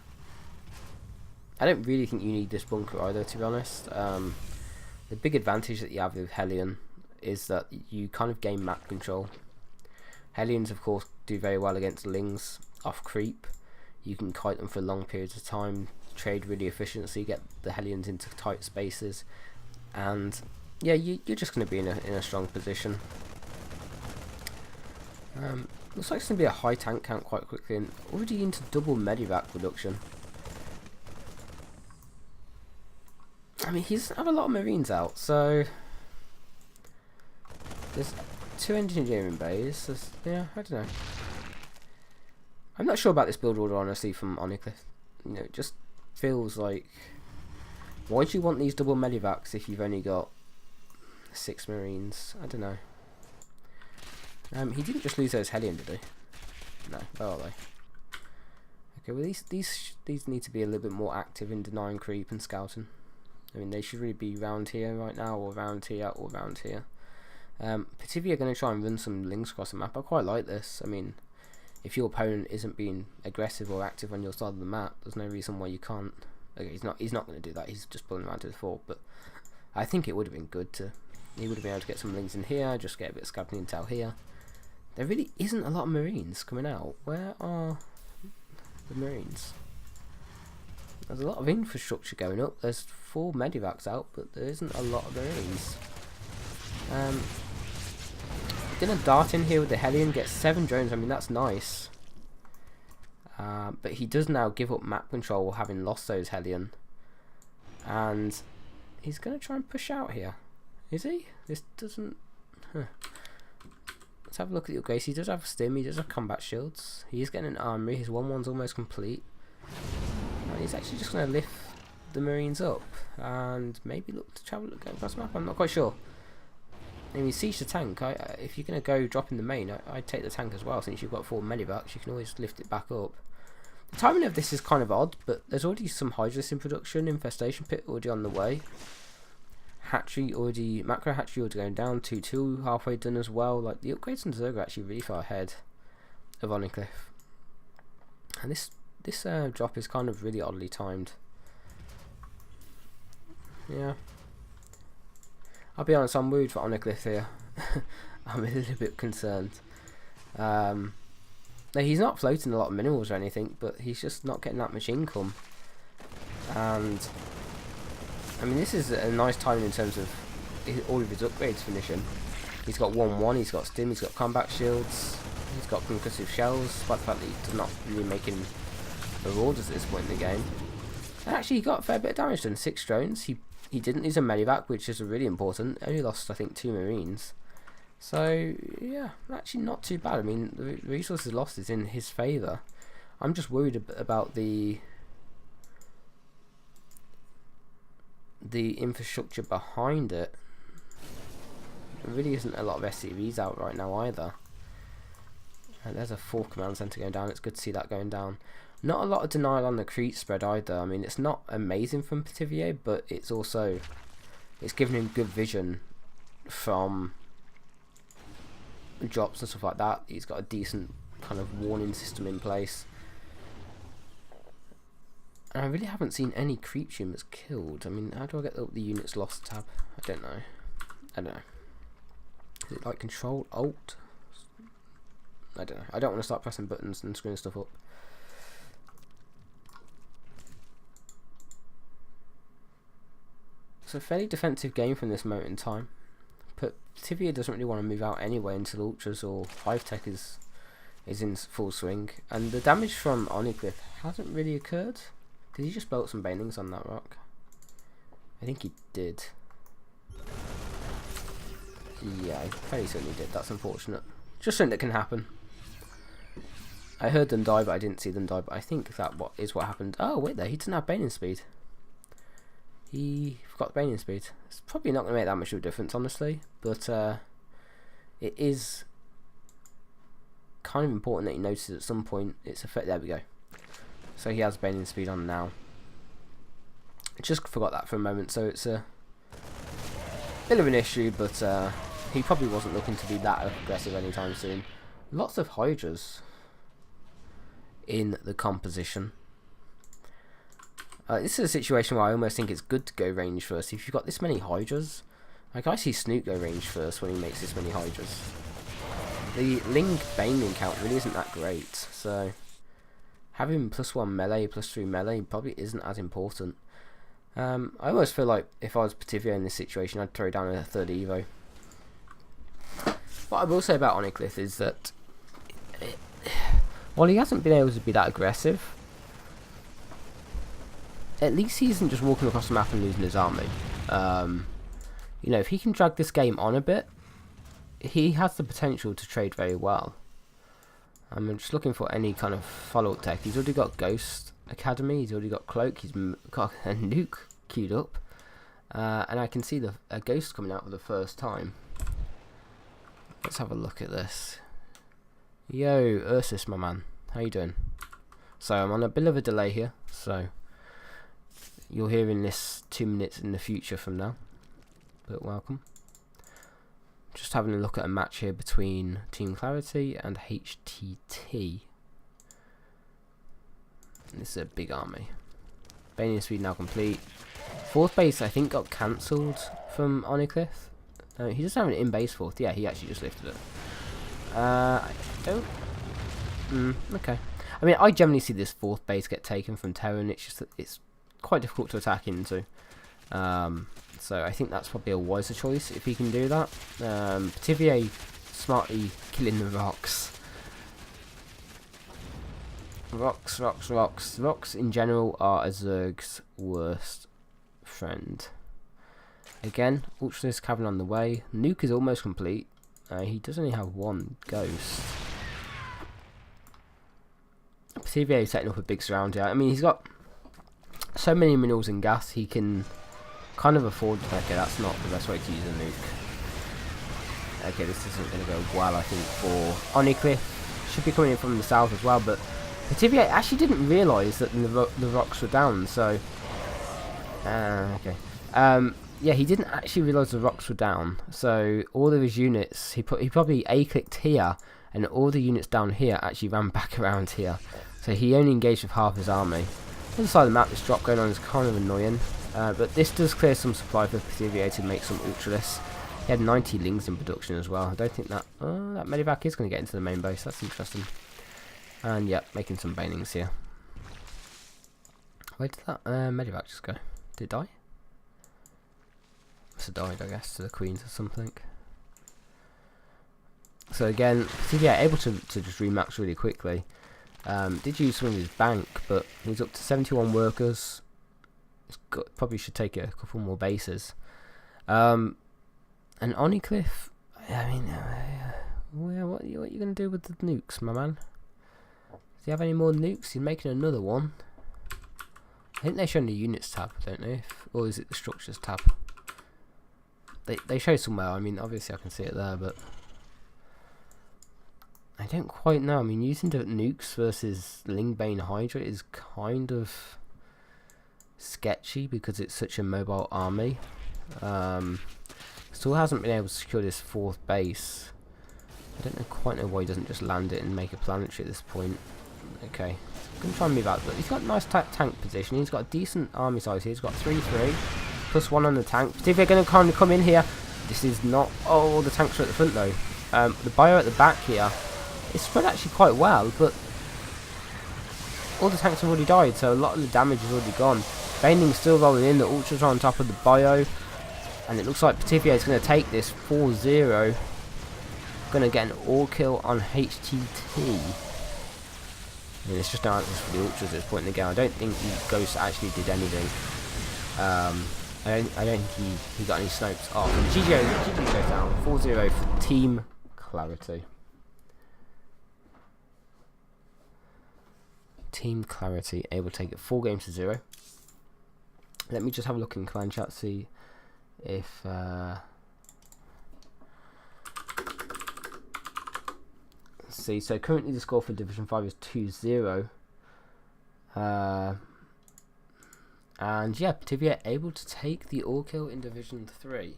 I don't really think you need this bunker either, to be honest. The big advantage that you have with Hellion is that you kind of gain map control. Hellions, of course, do very well against Lings off creep. You can kite them for long periods of time, trade really efficiently, get the Hellions into tight spaces, and yeah, you're just going to be in a strong position. Looks like it's going to be a high tank count quite quickly, and already into double medivac production. I mean, he doesn't have a lot of Marines out, so there's 2 engineering bays. Yeah, I don't know. I'm not sure about this build order, honestly, from Onicliffe. You know, it just feels like, why do you want these double medivacs if you've only got 6 Marines? I don't know. He didn't just lose those Hellion, did he? No, where are they? Okay, well these need to be a little bit more active in denying creep and scouting. I mean, they should really be round here right now, or round here, or round here. Pativia are going to try and run some links across the map. I quite like this. I mean, if your opponent isn't being aggressive or active on your side of the map, there's no reason why you can't. Okay, he's not going to do that. He's just pulling around to the fort. But I think it would have been good to. He would have been able to get some links in here, just get a bit of scouting intel here. There really isn't a lot of Marines coming out. Where are the Marines? There's a lot of infrastructure going up. There's 4 medivacs out, but there isn't a lot of Marines. Gonna dart in here with the Hellion, get 7 drones. I mean, that's nice. But he does now give up map control, having lost those Hellion. And he's gonna try and push out here. Is he? This doesn't. Huh. Let's have a look at your Grace. He does have a stim, he does have combat shields. He is getting an armory, his 1-1's almost complete. And he's actually just going to lift the Marines up and maybe look to travel across the map. I'm not quite sure. I mean, siege the tank. If you're going to go drop in the main, I'd take the tank as well, since you've got 4 medivacs. You can always lift it back up. The timing of this is kind of odd, but there's already some Hydras in production. Infestation pit already on the way. Hatchery already, macro hatchery already going down, 2-2 halfway done as well. Like, the upgrades on Zerg are actually really far ahead of Onicliffe. And this drop is kind of really oddly timed. Yeah. I'll be honest, I'm worried for Onicliffe here. I'm a little bit concerned. No, he's not floating a lot of minerals or anything, but he's just not getting that much income. And I mean, this is a nice timing in terms of all of his upgrades finishing. He's got 1-1, he's got stim, he's got combat shields, he's got concussive shells, despite the fact that he's not really making marauders at this point in the game. And actually, he got a fair bit of damage done, 6 drones. He didn't lose a medivac, which is really important. Only lost, I think, 2 Marines. So, yeah, actually not too bad. I mean, the resources lost is in his favour. I'm just worried about the infrastructure behind it. There really isn't a lot of SCVs out right now either. And there's a 4th command centre going down. It's good to see that going down. Not a lot of denial on the creep spread either. I mean, it's not amazing from Pativia, but it's giving him good vision from drops and stuff like that. He's got a decent kind of warning system in place. And I really haven't seen any creep humans killed. I mean, how do I get the units lost tab? I don't know. I don't know. Is it like Control Alt? I don't know. I don't want to start pressing buttons and screwing stuff up. It's a fairly defensive game from this moment in time. But Tibia doesn't really want to move out anyway until Ultras or Hive Tech is in full swing. And the damage from Onicliffe hasn't really occurred. Did he just bolt some banelings on that rock? I think he did. Yeah, I fairly certainly did. That's unfortunate. Just something that can happen. I heard them die, but I didn't see them die. But I think that is what happened. Oh, wait there. He doesn't have baning speed. He forgot the baning speed. It's probably not going to make that much of a difference, honestly. But it is kind of important that he notices at some point its effect. There we go. So he has baning speed on now. I just forgot that for a moment. So it's a bit of an issue, but he probably wasn't looking to be that aggressive anytime soon. Lots of Hydras in the composition. This is a situation where I almost think it's good to go range first. If you've got this many Hydras, like I see Snoop go range first when he makes this many Hydras. The Ling Baneling count really isn't that great, so having +1 melee, +3 melee probably isn't as important. I almost feel like if I was Pativia in this situation, I'd throw down a 3rd Evo. What I will say about Onicliffe is that while he hasn't been able to be that aggressive, at least he isn't just walking across the map and losing his army. You know, if he can drag this game on a bit, he has the potential to trade very well. I'm just looking for any kind of follow-up tech. He's already got Ghost Academy, he's already got Cloak, he's got a nuke queued up. And I can see a Ghost coming out for the first time. Let's have a look at this. Yo, Ursus, my man. How you doing? So I'm on a bit of a delay here, so you're hearing this 2 minutes in the future from now. But welcome. Just having a look at a match here between Team Clarity and HTT. This is a big army. Baning speed now complete. 4th base I think got cancelled from Onicliffe. He doesn't have an in-base 4th. Yeah, he actually just lifted it. I don't... okay. I mean, I generally see this 4th base get taken from Terran. It's just that it's quite difficult to attack into. So I think that's probably a wiser choice if he can do that. Pativia smartly killing the rocks. Rocks in general are a Zerg's worst friend. Again, Ultra's Cavern on the way. Nuke is almost complete. He does only have 1 Ghost. Pativia is setting up a big surround here. I mean, he's got so many minerals and gas, he can kind of afford. Okay, that's not the best way to use a nuke. Okay, this isn't going to go well, I think, for Onicliffe. Should be coming in from the south as well, but Pativia actually didn't realise that the rocks were down, so... okay. Yeah, he didn't actually realise the rocks were down, so all of his units, he probably A-clicked here, and all the units down here actually ran back around here. So he only engaged with half his army. On the side of the map, this drop going on is kind of annoying, but this does clear some supply for Pativia to make some Ultralists. He had 90 Lings in production as well. I don't think that... that Medivac is going to get into the main base. That's interesting. And yeah, making some banings here. Where did that Medivac just go? Did it die? Must have died, I guess, to the Queens or something. So again, Pativia able to just remax really quickly. Did use some of his bank, but he's up to 71 workers. Probably should take a couple more bases. And Onicliffe, I mean, what are you going to do with the nukes, my man? Does he have any more nukes? He's making another one. I think they show in the units tab, don't they? Or is it the structures tab? They show somewhere. I mean, obviously I can see it there, but I don't quite know. I mean, using the nukes versus Lingbane Hydra is kind of sketchy because it's such a mobile army. Still hasn't been able to secure this 4th base. I don't quite know why he doesn't just land it and make a planetary at this point. Okay, I'm going to try and move out, but he's got a nice tank position. He's got a decent army size here. He's got 3/3 +1 on the tank. If they're going to kind of come in here, this is not... Oh, the tanks are at the front though. The bio at the back here is spread actually quite well, but all the tanks have already died, so a lot of the damage is already gone. Baning's still rolling in, the Ultras are on top of the bio, and it looks like Pativier is going to take this 4-0. Going to get an all kill on HTT. I mean, it's just no answers for the Ultras at this point in the game. I don't think the Ghost actually did anything. I don't think he got any snipes off. And GG goes down 4-0 for Team Clarity. Team Clarity able to take it 4-0. Let me just have a look in command chat, see if see, so currently the score for Division 5 is 2-0. And yeah, Pativier able to take the all kill in Division 3.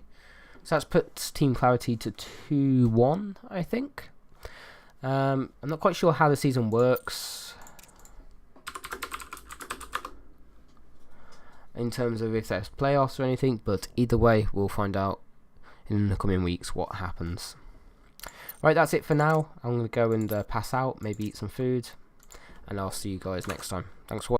So that's puts Team Clarity to 2-1, I think. I'm not quite sure how the season works in terms of if there's playoffs or anything, but either way we'll find out in the coming weeks what happens. Right, that's it for now. I'm going to go and pass out, maybe eat some food, and I'll see you guys next time. Thanks for watching.